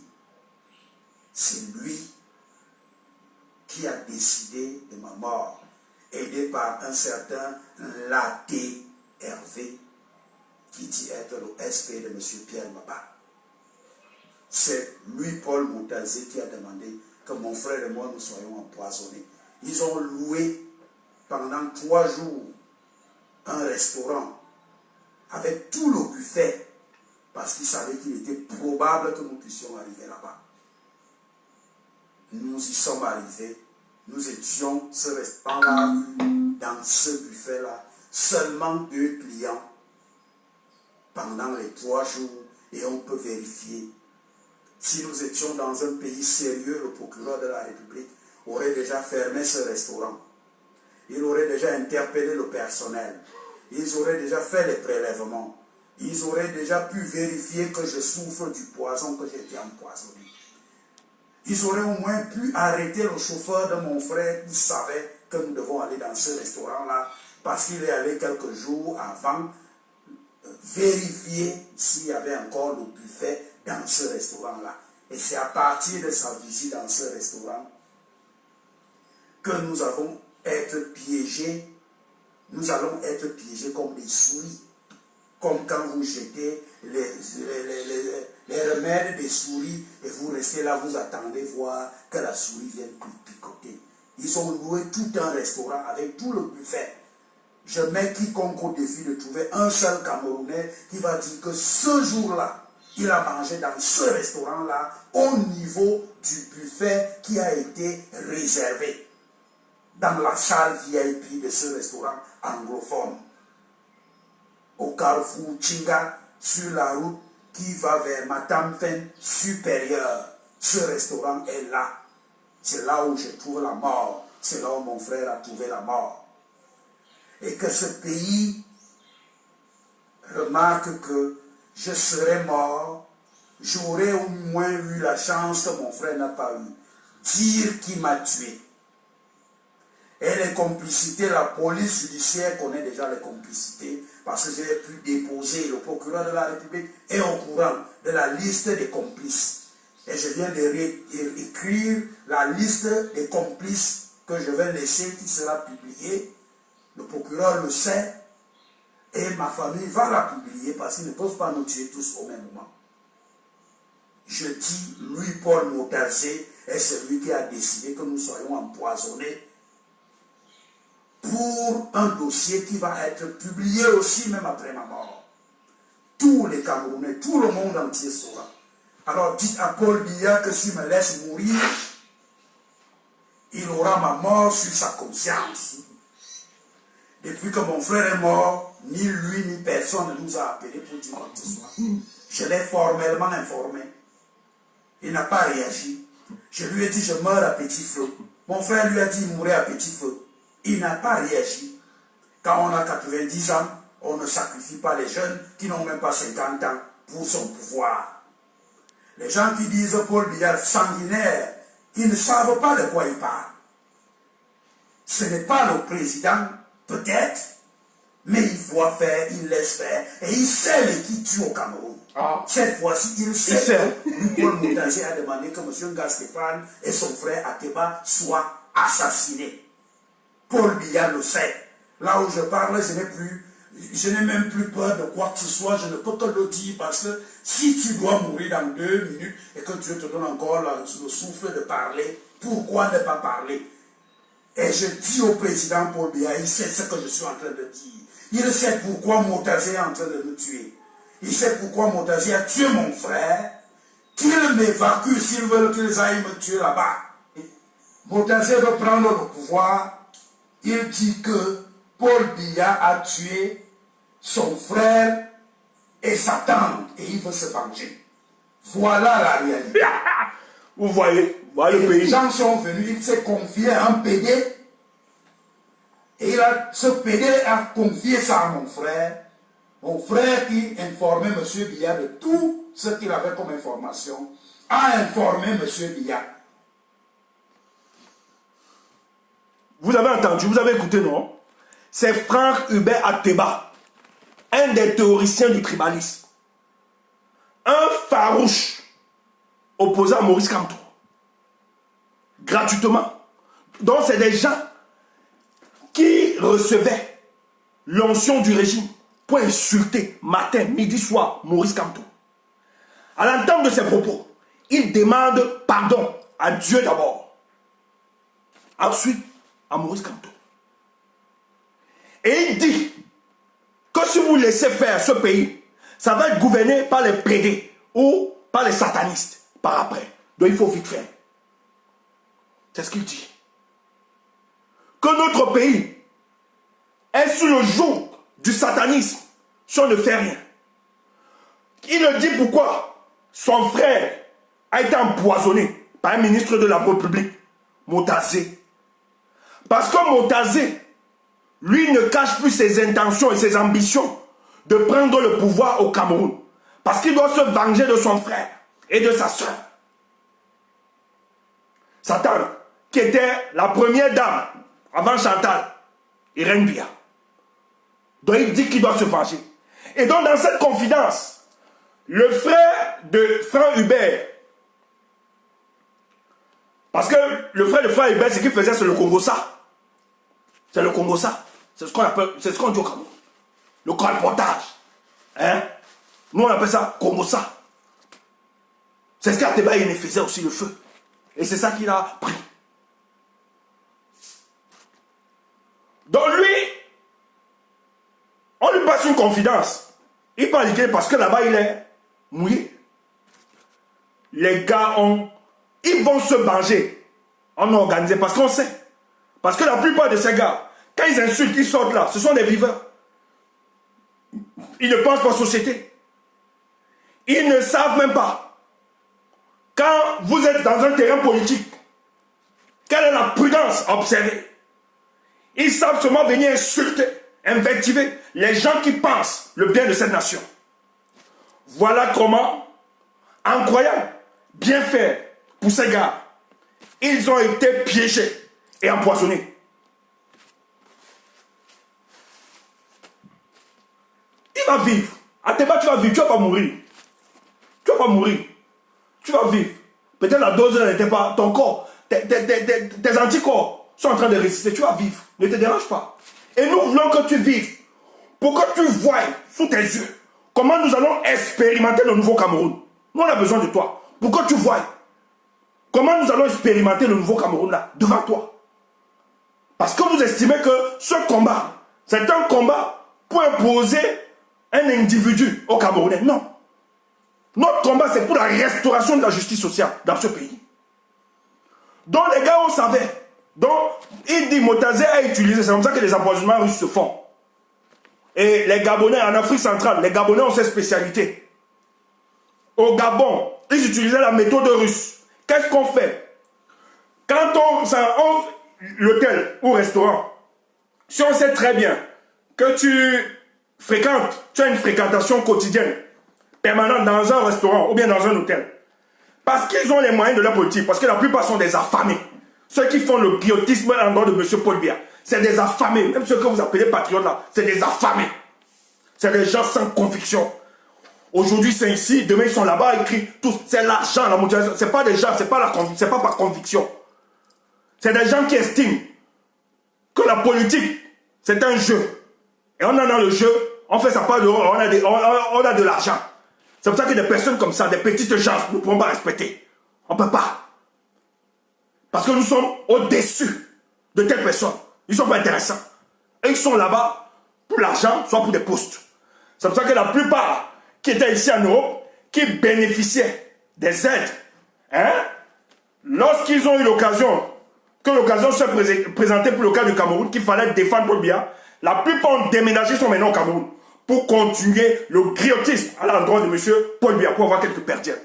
C'est lui qui a décidé de ma mort, aidé par un certain Laté Hervé, qui dit être le SP de M. Pierre Maba. C'est Louis-Paul Moutazé qui a demandé que mon frère et moi nous soyons empoisonnés. Ils ont loué pendant 3 jours un restaurant avec tout le buffet parce qu'ils savaient qu'il était probable que nous puissions arriver là-bas. Nous y sommes arrivés, nous étions ce restaurant-là, dans ce buffet-là, seulement 2 clients pendant les 3 jours, et on peut vérifier. Si nous étions dans un pays sérieux, le procureur de la République aurait déjà fermé ce restaurant. Il aurait déjà interpellé le personnel. Ils auraient déjà fait les prélèvements. Ils auraient déjà pu vérifier que je souffre du poison, que j'ai été empoisonné. Ils auraient au moins pu arrêter le chauffeur de mon frère qui savait que nous devons aller dans ce restaurant-là parce qu'il est allé quelques jours avant vérifier s'il y avait encore le buffet dans ce restaurant-là. Et c'est à partir de sa visite dans ce restaurant que nous allons être piégés. Nous allons être piégés comme des souris. Comme quand vous jetez les remèdes des souris et vous restez là, vous attendez voir que la souris vienne picoter. Ils ont loué tout un restaurant avec tout le buffet. Je mets quiconque au défi de trouver un seul Camerounais qui va dire que ce jour-là, il a mangé dans ce restaurant-là au niveau du buffet qui a été réservé dans la salle VIP de ce restaurant anglophone. Au carrefour Chinga, sur la route qui va vers Matamfen supérieure. Ce restaurant est là. C'est là où je trouve la mort. C'est là où mon frère a trouvé la mort. Et que ce pays remarque que je serais mort, j'aurais au moins eu la chance que mon frère n'a pas eu. Dire qui m'a tué. Et les complicités, la police judiciaire connaît déjà les complicités parce que j'ai pu déposer, le procureur de la République est au courant de la liste des complices. Et je viens d'écrire la liste des complices que je vais laisser, qui sera publiée. Le procureur le sait et ma famille va la publier parce qu'ils ne peuvent pas nous tuer tous au même moment. Je dis, Louis-Paul Motazé est celui qui a décidé que nous soyons empoisonnés pour un dossier qui va être publié aussi même après ma mort. Tous les Camerounais, tout le monde entier saura. Alors dites à Paul Biya que s'il me laisse mourir, il aura ma mort sur sa conscience. Depuis que mon frère est mort, ni lui ni personne ne nous a appelés pour dire quoi que ce soit. Je l'ai formellement informé. Il n'a pas réagi. Je lui ai dit, je meurs à petit feu. Mon frère lui a dit, il mourrait à petit feu. Il n'a pas réagi. Quand on a 90 ans, on ne sacrifie pas les jeunes qui n'ont même pas 50 ans pour son pouvoir. Les gens qui disent Paul Biya sanguinaire, ils ne savent pas de quoi ils parlent. Ce n'est pas le président, peut-être, mais il voit faire, il laisse faire, et il sait les qui tue au Cameroun. Ah. Cette fois-ci, il sait que Paul Moutazé a demandé que M. Nga Stéphane et son frère Ateba soient assassinés. Paul Biya le sait. Là où je parle, je n'ai même plus peur de quoi que ce soit, je ne peux que le dire parce que si tu dois mourir dans 2 minutes et que Dieu te donne encore le souffle de parler, pourquoi ne pas parler? Et je dis au président Paul Biya, il sait ce que je suis en train de dire. Il sait pourquoi Moutazé est en train de nous tuer. Il sait pourquoi Moutazé a tué mon frère, qu'il m'évacue s'ils veulent qu'ils aillent me tuer là-bas. Moutazé veut prendre le pouvoir, il dit que Paul Biya a tué son frère et sa tante et il veut se venger. Voilà la réalité. Vous voyez, voilà le Et pays. les gens sont venus, il s'est confié à un PD et ce PD a confié ça à mon frère. Mon frère qui informait M. Biya de tout ce qu'il avait comme information a informé M. Biya. Vous avez entendu, vous avez écouté, non? C'est Franck Hubert Ateba, un des théoriciens du tribalisme. Un farouche opposant à Maurice Kamto. Gratuitement. Donc c'est des gens qui recevaient l'onction du régime pour insulter matin, midi, soir Maurice Kamto. À l'entente de ses propos, il demande pardon à Dieu d'abord. Ensuite, à Maurice Kamto. Et il dit que si vous laissez faire ce pays, ça va être gouverné par les prédés ou par les satanistes par après. Donc il faut vite faire. C'est ce qu'il dit. Que notre pays est sous le joug du satanisme si on ne fait rien. Il le dit pourquoi son frère a été empoisonné par un ministre de la République, Moutazé. Parce que Moutazé, lui, ne cache plus ses intentions et ses ambitions de prendre le pouvoir au Cameroun. Parce qu'il doit se venger de son frère et de sa soeur. Sa tante, qui était la première dame avant Chantal, Irène Biya. Donc il dit qu'il doit se venger. Et donc dans cette confidence, le frère de Franck Hubert, parce que le frère de Franck Hubert, ce qu'il faisait, c'est le Congo-ça. C'est le Congo-ça. C'est ce qu'on appelle, c'est ce qu'on dit au Cameroun. Le colportage. Hein? Nous on appelle ça Congo-ça. C'est ce qu'Ateba Yene faisait aussi le feu. Et c'est ça qu'il a pris. Donc lui, on lui passe une confidence. Il parle parce que là-bas il est mouillé. Les gars ils vont se venger. On a organisé parce qu'on sait. Parce que la plupart de ces gars, quand ils insultent, ils sortent là, ce sont des viveurs. Ils ne pensent pas aux sociétés. Ils ne savent même pas. Quand vous êtes dans un terrain politique, quelle est la prudence à observer? Ils savent seulement venir insulter, invectiver les gens qui pensent le bien de cette nation. Voilà comment, incroyable, bien fait pour ces gars. Ils ont été piégés et empoisonnés. Il va vivre. Ateba, tu vas vivre, tu ne vas pas mourir. Tu ne vas pas mourir. Tu vas vivre. Peut-être la dose n'était pas ton corps. Tes anticorps sont en train de résister. Tu vas vivre. Ne te dérange pas. Et nous voulons que tu vives. Pour que tu voies sous tes yeux comment nous allons expérimenter le nouveau Cameroun. Nous, on a besoin de toi. Pour que tu voies comment nous allons expérimenter le nouveau Cameroun là, devant toi. Parce que vous estimez que ce combat, c'est un combat pour imposer un individu au Camerounais. Non. Notre combat, c'est pour la restauration de la justice sociale dans ce pays. Donc les gars, on savait Donc, il dit Motazé a utilisé, c'est comme ça que les empoisonnements russes se font. Et les Gabonais, en Afrique centrale, les Gabonais ont cette spécialité. Au Gabon, ils utilisaient la méthode russe. Qu'est-ce qu'on fait? Quand on l'hôtel ou restaurant, si on sait très bien que tu as une fréquentation quotidienne, permanente dans un restaurant ou bien dans un hôtel, parce qu'ils ont les moyens de leur politique, parce que la plupart sont des affamés. Ceux qui font le guillotisme en dehors de M. Paul Biya, c'est des affamés. Même ceux que vous appelez patriotes là, c'est des affamés. C'est des gens sans conviction. Aujourd'hui c'est ici, demain ils sont là-bas, ils crient tous. C'est l'argent, la motivation. C'est pas des gens, c'est pas par conviction. C'est des gens qui estiment que la politique, c'est un jeu. Et on est dans le jeu, on fait ça pas de on a de l'argent. C'est pour ça que des personnes comme ça, des petites gens, nous ne pouvons pas respecter. On ne peut pas. Parce que nous sommes au-dessus de telles personnes. Ils ne sont pas intéressants. Et ils sont là-bas pour l'argent, soit pour des postes. C'est pour ça que la plupart qui étaient ici en Europe, qui bénéficiaient des aides, hein, lorsqu'ils ont eu l'occasion, que l'occasion se présentait pour le cas du Cameroun, qu'il fallait défendre Paul Biya, la plupart ont déménagé, sont maintenant au Cameroun, pour continuer le griotisme à l'endroit de M. Paul Biya, pour avoir quelques perdiens.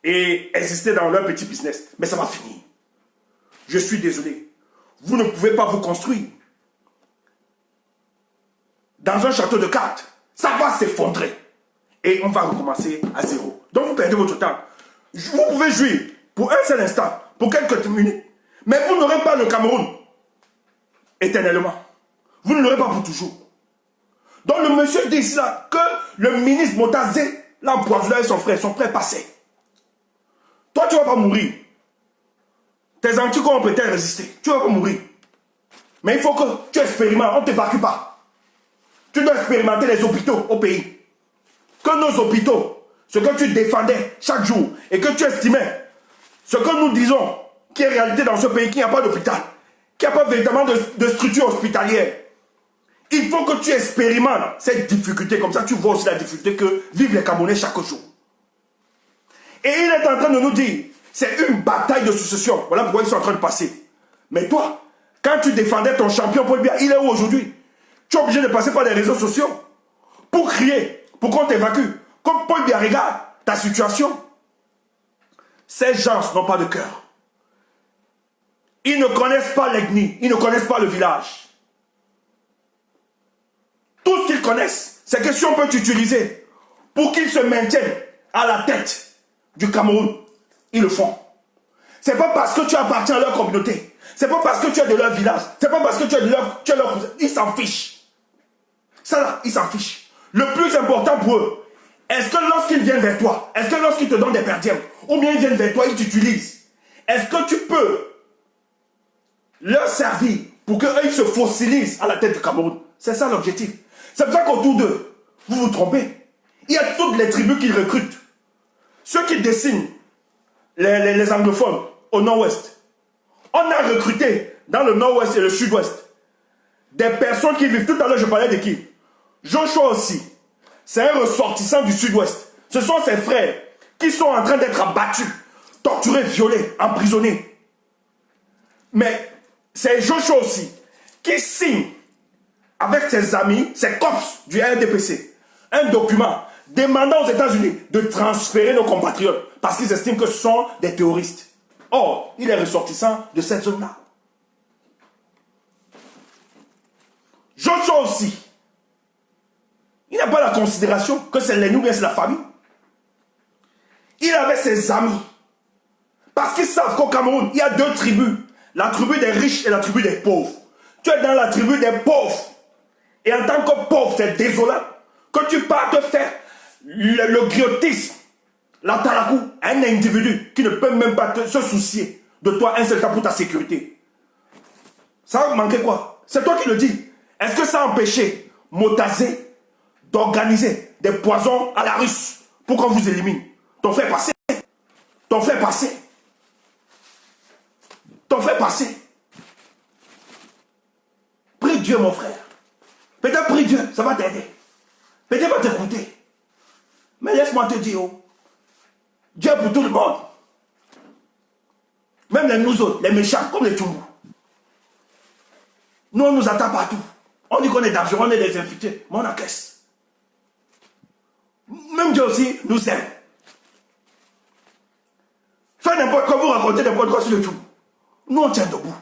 Et exister dans leur petit business. Mais ça va finir. Je suis désolé. Vous ne pouvez pas vous construire dans un château de cartes. Ça va s'effondrer. Et on va recommencer à zéro. Donc vous perdez votre temps. Vous pouvez jouir pour un seul instant, pour quelques minutes. Mais vous n'aurez pas le Cameroun éternellement. Vous ne l'aurez pas pour toujours. Donc le monsieur dit ici là que le ministre Motazé l'a empoisonné avec son frère passé. Toi tu ne vas pas mourir. Tes anticorps ont peut-être résisté. Tu ne vas pas mourir. Mais il faut que tu expérimentes. On ne t'évacue pas. Tu dois expérimenter les hôpitaux au pays. Que nos hôpitaux, ce que tu défendais chaque jour et que tu estimais, ce que nous disons qui est réalité dans ce pays, qu'il n'y a pas d'hôpital, qu'il n'y a pas véritablement de structure hospitalière. Il faut que tu expérimentes cette difficulté. Comme ça, tu vois aussi la difficulté que vivent les Camerounais chaque jour. Et il est en train de nous dire, c'est une bataille de succession. Voilà pourquoi ils sont en train de passer. Mais toi, quand tu défendais ton champion Paul Biya, il est où aujourd'hui? Tu es obligé de passer par les réseaux sociaux pour crier, pour qu'on t'évacue. Comme Paul Biya regarde ta situation. Ces gens n'ont pas de cœur. Ils ne connaissent pas l'ethnie, ils ne connaissent pas le village. Tout ce qu'ils connaissent, c'est que si on peut t'utiliser pour qu'ils se maintiennent à la tête du Cameroun, ils le font. C'est pas parce que tu appartiens à leur communauté. C'est pas parce que tu es de leur village. C'est pas parce que tu es de leur... Ils s'en fichent. Ça là, ils s'en fichent. Le plus important pour eux, est-ce que lorsqu'ils viennent vers toi, est-ce que lorsqu'ils te donnent des perdièmes, ou bien ils viennent vers toi, ils t'utilisent, est-ce que tu peux leur servir pour qu'eux ils se fossilisent à la tête du Cameroun? C'est ça l'objectif. C'est pour ça qu'autour d'eux, vous vous trompez. Il y a toutes les tribus qu'ils recrutent. Ceux qui dessinent les anglophones au nord-ouest. On a recruté dans le nord-ouest et le sud-ouest des personnes qui vivent. Tout à l'heure, je parlais de qui? Joshua aussi. C'est un ressortissant du sud-ouest. Ce sont ses frères qui sont en train d'être abattus, torturés, violés, emprisonnés. Mais c'est Joshua aussi qui signe avec ses amis, ses cops du RDPC, un document demandant aux États-Unis de transférer nos compatriotes parce qu'ils estiment que ce sont des terroristes. Or, il est ressortissant de cette zone-là. Joshua aussi, il n'a pas la considération que c'est l'ennemi ou bien c'est la famille. Il avait ses amis. Parce qu'ils savent qu'au Cameroun, il y a deux tribus. La tribu des riches et la tribu des pauvres. Tu es dans la tribu des pauvres. Et en tant que pauvre, c'est désolant que tu pars te faire le griotisme, la tarakou, à un individu qui ne peut même pas se soucier de toi un seul temps pour ta sécurité. Ça va manquer quoi? C'est toi qui le dis. Est-ce que ça a empêché Motazé d'organiser des poisons à la russe pour qu'on vous élimine? Ton frère passé. Ton frère passé. Ton frère passé. Prie Dieu, mon frère. Peut-être prie Dieu, ça va t'aider. Peut-être va t'écouter. Mais laisse-moi te dire, oh, Dieu pour tout le monde. Même les nous autres, les méchants, comme les Tchoumbou. Nous, on nous attend partout. On dit qu'on est dangereux, on est des infiltrés, mais on encaisse. Même Dieu aussi nous aime. Faites n'importe quoi, vous racontez n'importe quoi sur le tout. Nous, on tient debout.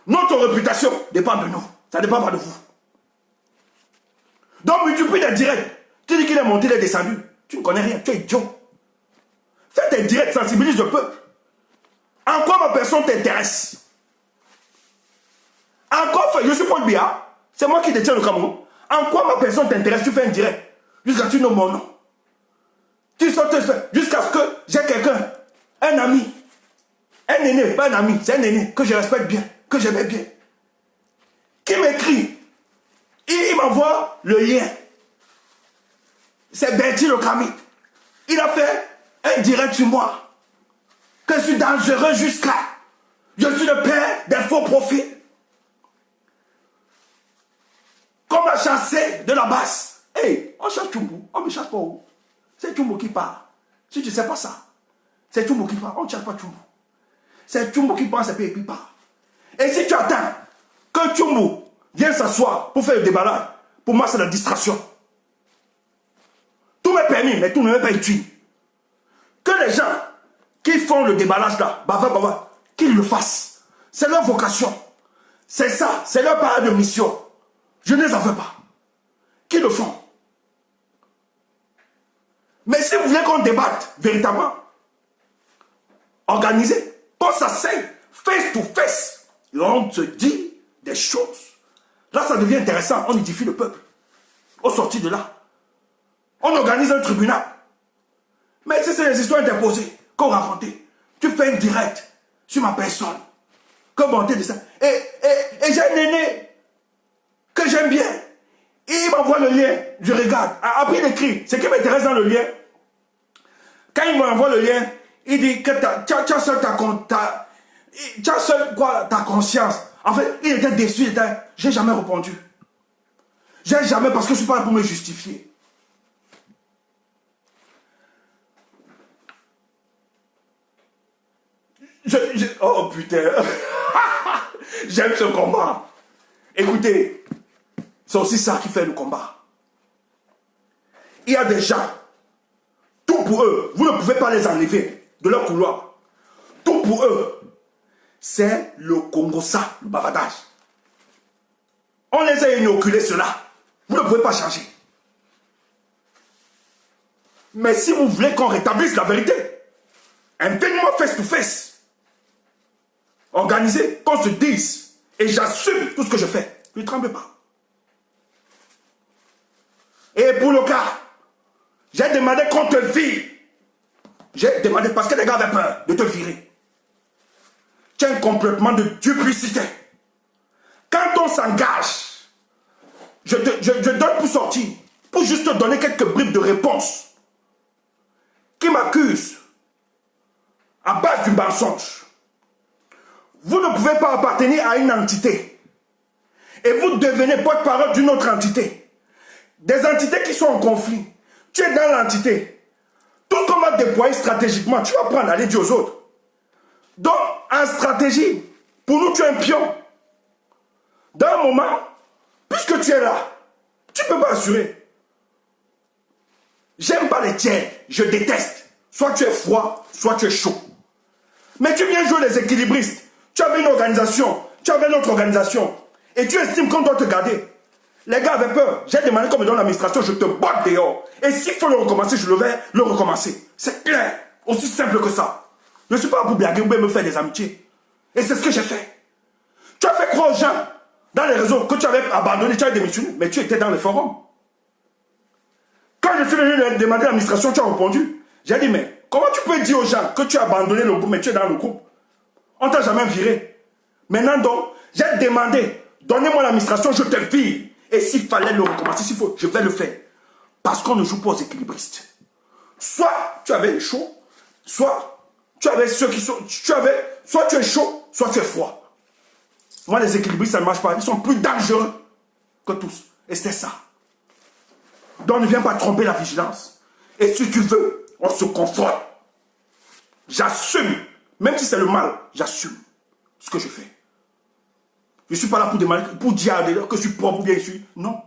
Notre réputation dépend de nous. Ça ne dépend pas de vous. Donc, multiplie des directs. Tu dis qu'il est monté, il est descendu. Tu ne connais rien, tu es idiot. Fais tes directs, sensibilise le peuple. En quoi ma personne t'intéresse? Encore, je suis Paul Biya, c'est moi qui détiens le Cameroun. En quoi ma personne t'intéresse? Tu fais un direct. Jusqu'à ce que tu nommes mon nom. Tu sautes jusqu'à ce que j'ai quelqu'un, un ami, un aîné, pas un ami, c'est un aîné que je respecte bien, que j'aimais bien, qui m'écrit. Il m'envoie le lien. C'est Bertie le Kami. Il a fait un direct sur moi. Que je suis dangereux jusqu'à. Je suis le père des faux profils. Qu'on m'a chassé de la base. Hey, on chasse Tchumbu. On ne me chasse pas où? C'est Tchumbu qui part. Si tu ne sais pas ça, c'est Tchumbu qui part. On ne chasse pas Tchumbu. C'est Tchumbu qui part, c'est puis il part. Et si tu attends que Tchumbu vienne s'asseoir pour faire le déballage, pour moi c'est la distraction. Tout m'est permis, mais tout ne m'est pas utile. Que les gens qui font le déballage là, qu'ils le fassent. C'est leur vocation. C'est ça, c'est leur part de mission. Je ne les en veux pas. Qui le font? Mais si vous voulez qu'on débatte véritablement, organisé, qu'on s'asseye face to face, et on se dit des choses. Là, ça devient intéressant. On édifie le peuple. Au sorti de là, on organise un tribunal. Mais si c'est des histoires interposées qu'on raconte, tu fais un direct sur ma personne. Commenter de ça. Et j'ai un aîné que j'aime bien. Il m'envoie le lien. Je regarde. Après, il écrit. Ce qui m'intéresse dans le lien, quand il m'envoie le lien, il dit que tu as seul ta conscience. En fait, il était déçu. J'ai jamais répondu. J'ai jamais, parce que je ne suis pas là pour me justifier. Oh putain. J'aime ce combat. Écoutez, c'est aussi ça qui fait le combat. Il y a des gens, tout pour eux, vous ne pouvez pas les enlever de leur couloir. Tout pour eux, c'est le Congo-ça, le bavardage. On les a inoculés cela. Vous ne pouvez pas changer. Mais si vous voulez qu'on rétablisse la vérité, invitez-moi face to face. Organisé, qu'on se dise, et j'assume tout ce que je fais. Je ne tremble pas. Et pour le cas, j'ai demandé qu'on te vire. J'ai demandé parce que les gars avaient peur de te virer. Tu as un complètement de duplicité. Quand on s'engage, je donne pour sortir, pour juste te donner quelques bribes de réponse qui m'accusent à base du mensonge. Vous ne pouvez pas appartenir à une entité et vous devenez porte-parole d'une autre entité. Des entités qui sont en conflit. Tu es dans l'entité. Tout ce qu'on va déployer stratégiquement, tu vas prendre, aller dire aux autres. Donc, en stratégie, pour nous, tu es un pion. Dans un moment, puisque tu es là, tu ne peux pas assurer. J'aime pas les tiens, je déteste. Soit tu es froid, soit tu es chaud. Mais tu viens jouer les équilibristes. Tu avais une organisation, tu avais une autre organisation. Et tu estimes qu'on doit te garder. Les gars avaient peur. J'ai demandé qu'on me donne l'administration, je te botte dehors. Et s'il faut le recommencer, je vais le recommencer. C'est clair. Aussi simple que ça. Je ne suis pas là pour blaguer ou bien me faire des amitiés. Et c'est ce que j'ai fait. Tu as fait croire aux gens dans les réseaux que tu avais abandonné, tu avais démissionné. Mais tu étais dans les forums. Quand je suis venu demander l'administration, tu as répondu. J'ai dit, mais comment tu peux dire aux gens que tu as abandonné le groupe, mais tu es dans le groupe? On ne t'a jamais viré. Maintenant donc, j'ai demandé, donnez-moi l'administration, je te vire. Et s'il fallait le recommencer, s'il faut, je vais le faire. Parce qu'on ne joue pas aux équilibristes. Soit tu avais chaud, soit tu avais ceux qui sont... soit tu es chaud, soit tu es froid. Moi, les équilibristes, ça ne marche pas. Ils sont plus dangereux que tous. Et c'était ça. Donc ne viens pas tromper la vigilance. Et si tu veux, on se confronte. J'assume. Même si c'est le mal, j'assume. ce que je fais. Je ne suis pas là pour demander, pour dire que je suis propre ou bien je suis. Non.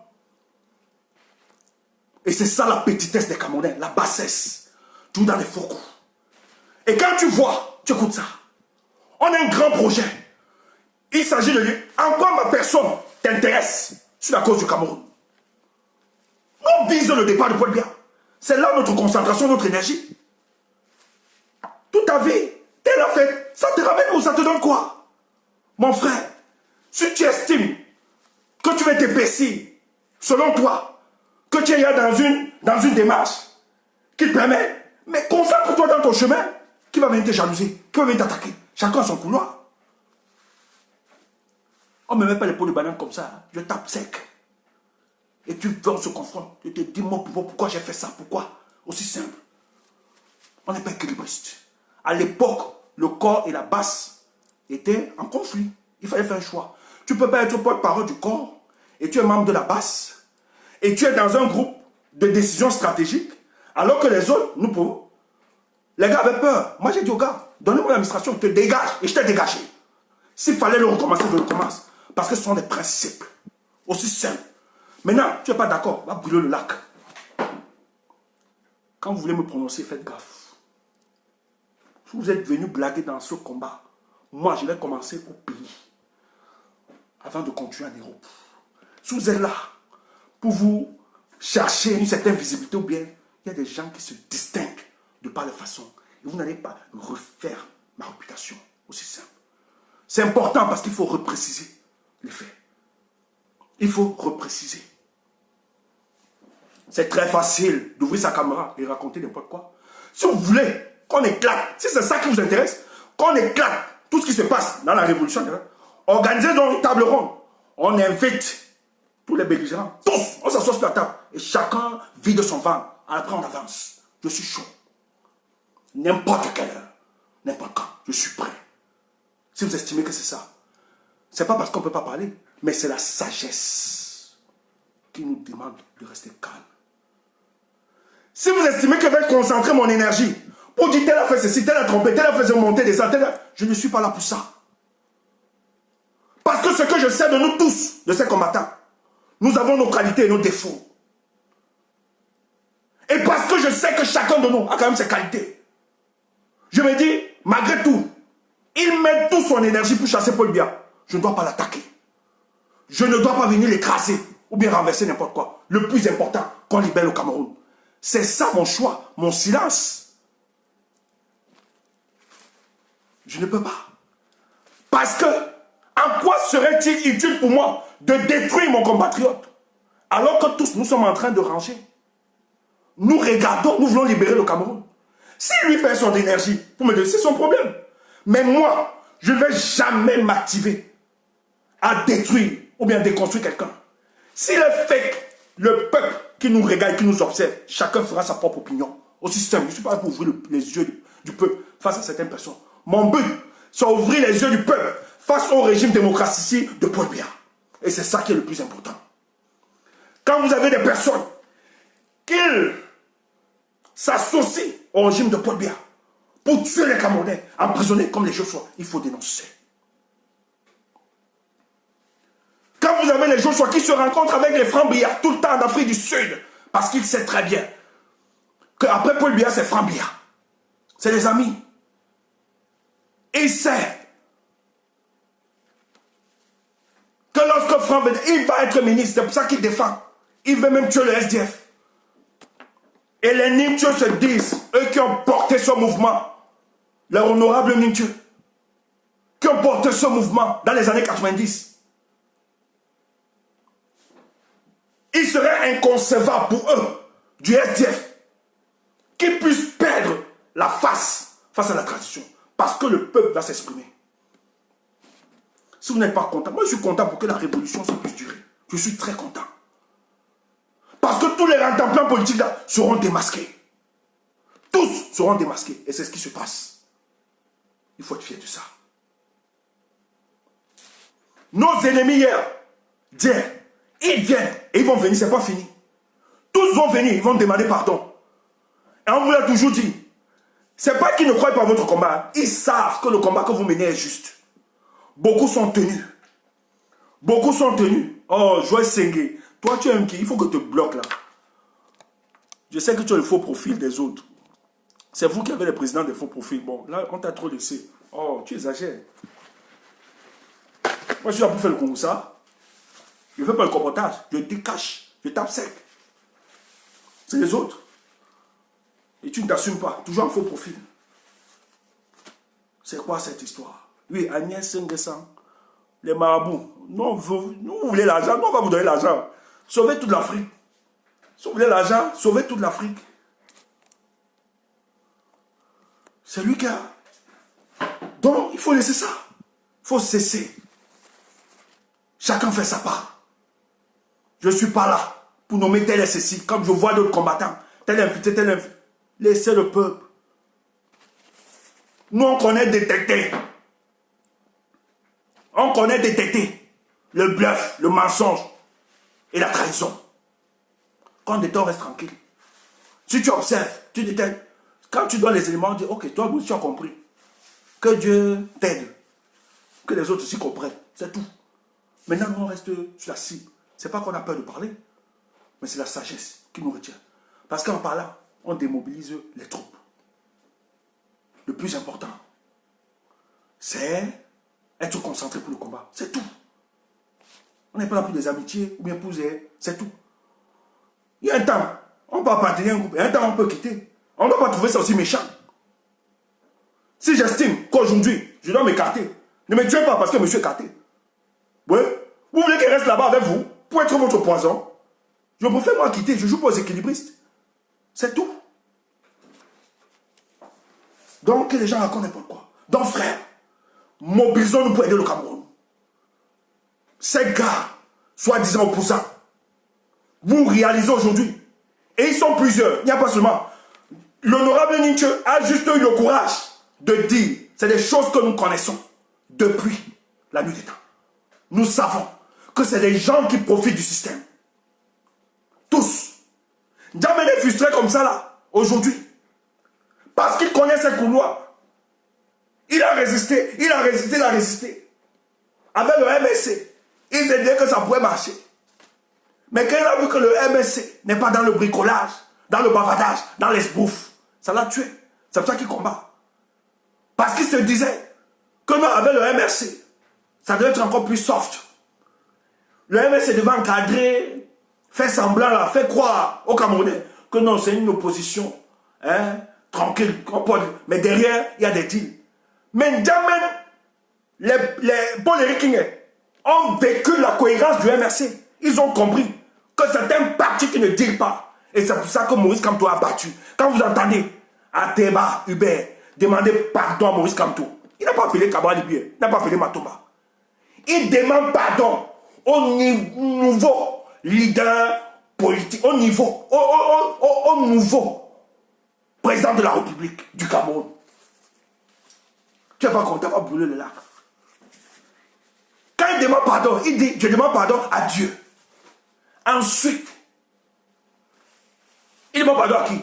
Et c'est ça la petitesse des Camerounais, la bassesse. Tout dans les faux coups. Et quand tu vois, tu écoutes ça. On a un grand projet. Il s'agit de dire, en quoi ma personne t'intéresse sur la cause du Cameroun. On vise le départ de Paul Biya. C'est là notre concentration, notre énergie. Toute ta vie, t'es la fête, ça te ramène où, ça te donne quoi? Mon frère, si tu estimes que tu vas t'épaissir, selon toi, que tu es là dans une démarche qui te permet, mais concentre-toi dans ton chemin, qui va venir te jalouser, qui va venir t'attaquer. Chacun a son couloir. On ne me met pas les pots de banane comme ça, hein. Je tape sec. Et tu veux, on se confronte. Je te dis, moi, pourquoi j'ai fait ça? Pourquoi? Aussi simple. On n'est pas équilibriste. À l'époque, le corps et la basse étaient en conflit. Il fallait faire un choix. Tu ne peux pas être porte-parole du corps et tu es membre de la basse et tu es dans un groupe de décision stratégique alors que les autres, nous pouvons. Les gars avaient peur. Moi, j'ai dit aux gars, donnez-moi l'administration, te dégage. Et je t'ai dégagé. S'il fallait le recommencer, je le recommence. Parce que ce sont des principes. Aussi simples. Maintenant, tu n'es pas d'accord, va brûler le lac. Quand vous voulez me prononcer, faites gaffe. Si vous êtes venu blaguer dans ce combat, moi, je vais commencer au pays. Avant de continuer en Europe. Si vous êtes là, pour vous chercher une certaine visibilité, ou bien, il y a des gens qui se distinguent de par leur façon. Et vous n'allez pas refaire ma réputation. Aussi simple. C'est important parce qu'il faut repréciser les faits. Il faut repréciser. C'est très facile d'ouvrir sa caméra et raconter n'importe quoi. Si vous voulez qu'on éclate, si c'est ça qui vous intéresse, qu'on éclate tout ce qui se passe dans la révolution, organisez donc une table ronde. On invite tous les belligérants, tous, on s'assoit sur la table et chacun vide son ventre. Après on avance. Je suis chaud. N'importe quelle heure, n'importe quand, je suis prêt. Si vous estimez que c'est ça, c'est pas parce qu'on ne peut pas parler, mais c'est la sagesse qui nous demande de rester calme. Si vous estimez que je vais concentrer mon énergie pour dire tel a fait ceci, tel a trompé, tel a fait monter des antennes, je ne suis pas là pour ça. Parce que ce que je sais de nous tous, de ces combattants, nous avons nos qualités et nos défauts. Et parce que je sais que chacun de nous a quand même ses qualités, je me dis, malgré tout, il met toute son énergie pour chasser Paul Biya. Je ne dois pas l'attaquer. Je ne dois pas venir l'écraser ou bien renverser n'importe quoi. Le plus important, qu'on libère le Cameroun. C'est ça mon choix, mon silence. Je ne peux pas. Parce que, en quoi serait-il utile pour moi de détruire mon compatriote alors que tous nous sommes en train de ranger? Nous regardons, nous voulons libérer le Cameroun. S'il lui fait son énergie pour me dire, c'est son problème. Mais moi, je ne vais jamais m'activer à détruire ou bien déconstruire quelqu'un. S'il est fake, le peuple qui nous regarde, qui nous observe, chacun fera sa propre opinion. Aussi simple, je ne suis pas là pour ouvrir les yeux du peuple face à certaines personnes. Mon but, c'est ouvrir les yeux du peuple face au régime démocratique de Paul Biya. Et c'est ça qui est le plus important. Quand vous avez des personnes qui s'associent au régime de Paul Biya pour tuer les Camerounais, emprisonner comme les Joshua, il faut dénoncer. Quand vous avez les Joshua qui se rencontrent avec les Francs Biya tout le temps en Afrique du Sud, parce qu'il sait très bien qu'après Paul Biya, c'est Francs Biya. C'est des amis. Et il sait que lorsque Franck il va être ministre, c'est pour ça qu'il défend. Il veut même tuer le SDF. Et les Nintieux se disent, eux qui ont porté ce mouvement, les honorables Nintieux, qui ont porté ce mouvement dans les années 90, il serait inconcevable pour eux, du SDF, qu'ils puissent perdre la face à la tradition. Parce que le peuple va s'exprimer. Si vous n'êtes pas content, moi je suis content pour que la révolution se puisse durer. Je suis très content. Parce que tous les rentemplants politiques là seront démasqués. Tous seront démasqués. Et c'est ce qui se passe. Il faut être fier de ça. Nos ennemis hier, ils viennent et ils vont venir, c'est pas fini. Tous vont venir, ils vont demander pardon. Et on vous l'a toujours dit. C'est pas qu'ils ne croient pas à votre combat. Ils savent que le combat que vous menez est juste. Beaucoup sont tenus. Beaucoup sont tenus. Oh, Joël Sengue, toi tu es un qui, il faut que tu te bloques là. Je sais que tu as le faux profil des autres. C'est vous qui avez le président des faux profils. Bon, là, on t'a trop laissé. Oh, tu exagères. Moi, je suis là pour faire le concours, ça. Je ne fais pas le comportage. Je décache. Je tape sec. C'est les autres. Et tu ne t'assumes pas. Toujours un faux profil. C'est quoi cette histoire? Oui, Agnès Nguessan, les marabouts. Non, vous voulez l'argent, nous on va vous donner l'argent. Sauvez toute l'Afrique. Si vous voulez l'argent, sauvez toute l'Afrique. C'est lui qui a... Donc, il faut laisser ça. Il faut cesser. Chacun fait sa part. Je ne suis pas là pour nommer tel et ceci. Comme je vois d'autres combattants. Tel invité, tel invité. Laissez le peuple. Nous, on connaît détecter. On connaît détecter le bluff, le mensonge et la trahison. Quand des temps reste tranquille. Si tu observes, tu détectes. Quand tu donnes les éléments, tu dis, ok, toi, tu as compris. Que Dieu t'aide. Que les autres aussi comprennent. C'est tout. Maintenant, nous, on reste sur la cible. Ce n'est pas qu'on a peur de parler, mais c'est la sagesse qui nous retient. Parce qu'en parlant, on démobilise les troupes. Le plus important, c'est être concentré pour le combat. C'est tout. On n'est pas là pour des amitiés ou bien pour des... C'est tout. Il y a un temps, on peut appartenir à un groupe. Il y a un temps, on peut quitter. On ne doit pas trouver ça aussi méchant. Si j'estime qu'aujourd'hui, je dois m'écarter, ne me tuez pas parce que je me suis écarté. Oui. Vous voulez qu'il reste là-bas avec vous pour être votre poison? Je préfère moi quitter. Je joue pour les équilibristes. C'est tout. Donc, les gens racontent n'importe quoi. Donc, frère, mobilisons-nous pour aider le Cameroun. Ces gars, soi-disant opposants, vous réalisez aujourd'hui, et ils sont plusieurs, il n'y a pas seulement. L'honorable Nietzsche a juste eu le courage de dire, c'est des choses que nous connaissons depuis la nuit des temps. Nous savons que c'est des gens qui profitent du système. Tous. Jamais est frustré comme ça là, aujourd'hui. Parce qu'il connaît ses couloirs. Il a résisté, il a résisté, il a résisté. Avec le MSC, il s'est dit que ça pouvait marcher. Mais quand il a vu que le MSC n'est pas dans le bricolage, dans le bavardage, dans l'esbouffe, ça l'a tué. C'est pour ça qu'il combat. Parce qu'il se disait que non, avec le MRC, ça devait être encore plus soft. Le MRC devait encadrer, faire semblant, là, faire croire aux Camerounais que non, c'est une opposition tranquille. Mais derrière, il y a des deals. Mais jamais les Paul-Éric Kingé ont vécu la cohérence du MRC. Ils ont compris que c'est un parti qui ne deal pas. Et c'est pour ça que Maurice Kamto a battu. Quand vous entendez Ateba, Hubert, demander pardon à Maurice Kamto, il n'a pas appelé Kabal Libier, il n'a pas appelé Matomba. Il demande pardon au nouveau leader politique, au nouveau président de la République du Cameroun. Tu n'es pas content, tu vas brûler le lac. Quand il demande pardon, il dit, je demande pardon à Dieu. Ensuite, il demande pardon à qui?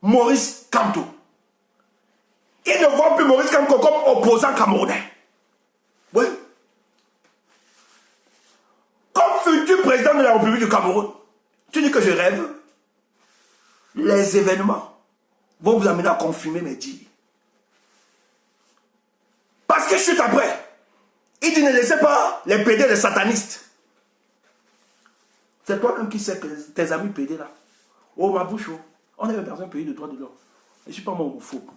Maurice Kamto. Il ne voit plus Maurice Kamto comme opposant camerounais. Oui. Comme futur président de la République du Cameroun, tu dis que je rêve. Les événements vont vous amener à confirmer mes dires. Parce que chute après, il dit ne laissez pas les PD, les satanistes. C'est toi-même qui sais que tes amis PD là. Oh ma bouche, oh. On est dans un pays de droits de l'homme. Je ne suis pas mon homophobe.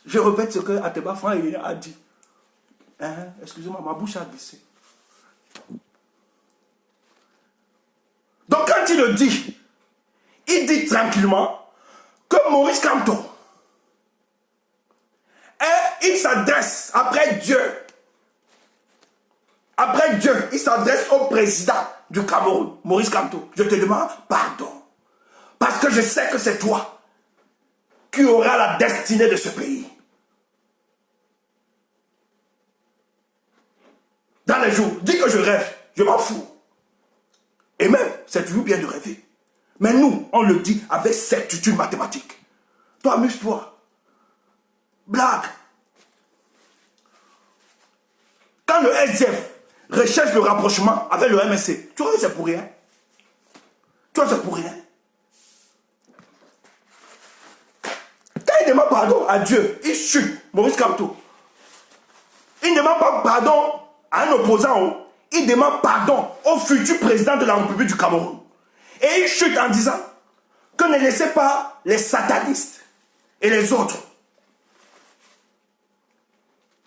Je répète ce que Ateba Franc a dit. Excusez-moi, ma bouche a glissé. Donc quand il le dit, il dit tranquillement que Maurice Kamto, il s'adresse après Dieu. Après Dieu, il s'adresse au président du Cameroun, Maurice Kamto. Je te demande pardon. Parce que je sais que c'est toi qui auras la destinée de ce pays. Dans les jours, dis que je rêve, je m'en fous. Et même, c'est toujours bien de rêver. Mais nous, on le dit avec certitude mathématique. Toi, amuse-toi. Blague. Quand le SDF recherche le rapprochement avec le MSC, tu vois que c'est pour rien. Tu vois que c'est pour rien. Quand il demande pardon à Dieu, il chute. Maurice Kamto. Il ne demande pas pardon à un opposant. Il demande pardon au futur président de la République du Cameroun. Et il chute en disant que ne laissez pas les satanistes et les autres.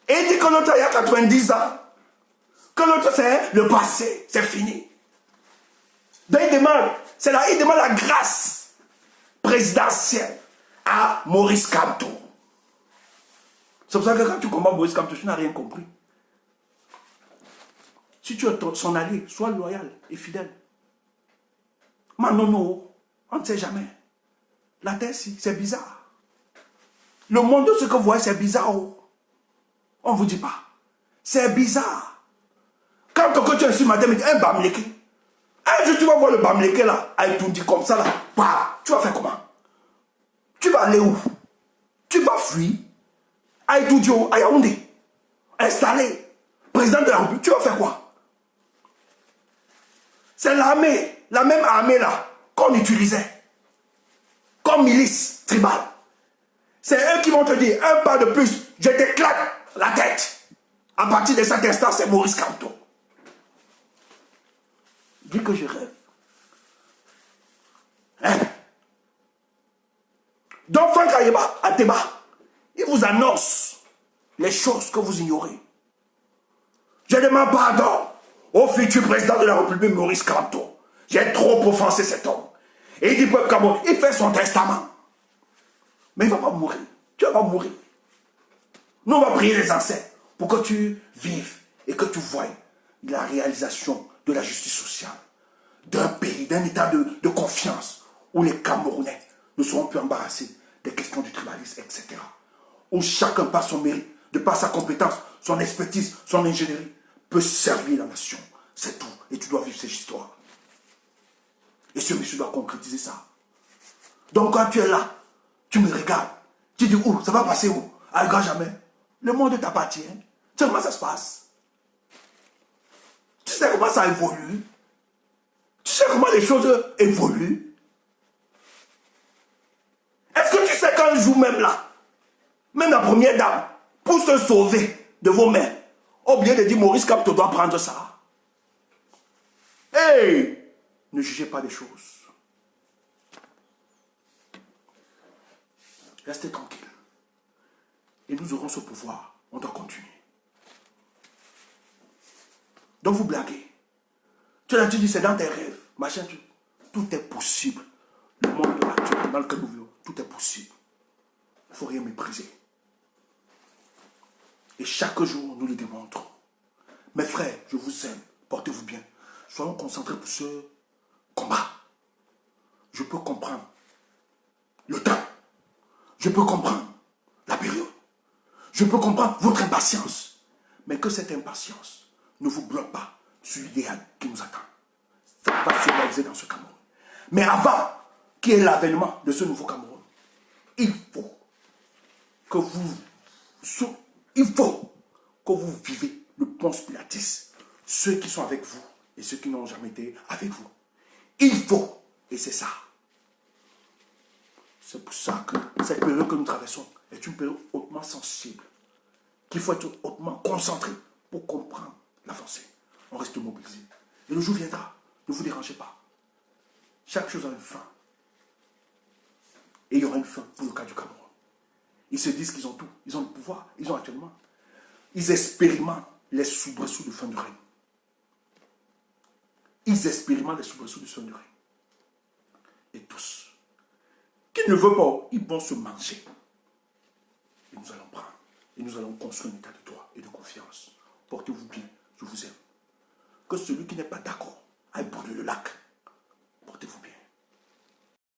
Et il dit que l'autre, il y a 90 ans, que l'autre, c'est le passé, c'est fini. Donc il demande la grâce présidentielle à Maurice Kamto. C'est pour ça que quand tu combats Maurice Kamto, tu n'as rien compris. Si tu es son allié, sois loyal et fidèle. Mais non, on ne sait jamais. La terre, c'est bizarre. Le monde de ce que vous voyez, c'est bizarre. On ne vous dit pas. C'est bizarre. Quand tu es sur ma tête, un bamléké. Un jour, tu vas voir le bamléké là, avec tout dit comme ça là. Bah, tu vas faire comment? Tu vas aller où? Tu vas fuir. Avec tout dit, à Yaoundé. Installé. Président de la République. Tu vas faire quoi? C'est l'armée, la même armée là, qu'on utilisait. Comme milice tribale. C'est eux qui vont te dire, un pas de plus, je t'éclate la tête. À partir de cet instant, c'est Maurice Kamto. Dis que je rêve. Hein? Donc, Franck Ateba, il vous annonce les choses que vous ignorez. Je demande pardon au futur président de la République, Maurice Kamto. J'ai trop offensé cet homme. Et il dit, peuple Cameroun, il fait son testament. Mais il ne va pas mourir. Tu vas pas mourir. Nous, on va prier les ancêtres pour que tu vives et que tu voies la réalisation de la justice sociale, d'un pays, d'un état de confiance où les Camerounais ne seront plus embarrassés des questions du tribalisme, etc. Où chacun, par son mérite, de par sa compétence, son expertise, son ingénierie, peut servir la nation. C'est tout. Et tu dois vivre cette histoire. Et ce monsieur doit concrétiser ça. Donc quand tu es là, tu me regardes, tu dis où, ça va passer où? À grand jamais. Le monde t'appartient. Tu sais comment ça se passe? Tu sais comment ça évolue? Tu sais comment les choses évoluent? Est-ce que tu sais qu'un jour même là, même la première dame, pour se sauver de vos mains, oubliez de dire Maurice Kamto doit prendre ça. Hey! Ne jugez pas des choses. Restez tranquille. Et nous aurons ce pouvoir. On doit continuer. Donc vous blaguez. Tu l'as dit, c'est dans tes rêves. Machin, tout est possible. Le monde actuel dans lequel nous vivons, tout est possible. Il ne faut rien mépriser. Et chaque jour, nous le démontrons. Mes frères, je vous aime. Portez-vous bien. Soyons concentrés pour ce combat. Je peux comprendre le temps. Je peux comprendre la période. Je peux comprendre votre impatience. Mais que cette impatience ne vous bloque pas sur l'idéal qui nous attend. Ça va se réaliser dans ce Cameroun. Mais avant qu'il y ait l'avènement de ce nouveau Cameroun, il faut que vous vivez le Ponce Pilatus. Ceux qui sont avec vous et ceux qui n'ont jamais été avec vous. Il faut, et c'est ça. C'est pour ça que cette période que nous traversons est une période hautement sensible, qu'il faut être hautement concentré pour comprendre l'avancée. On reste mobilisé. Et le jour viendra, ne vous dérangez pas. Chaque chose a une fin. Et il y aura une fin pour le cas du Cameroun. Ils se disent qu'ils ont tout, ils ont le pouvoir, ils ont actuellement. Ils expérimentent les soubresauts de fin du règne. Ils expérimentent les soubresauts de fin du règne. Et tous. Qui ne veut pas, ils vont se manger. Et nous allons prendre. Et nous allons construire un état de droit et de confiance. Portez-vous bien, je vous aime. Que celui qui n'est pas d'accord aille brûler le lac. Portez-vous bien.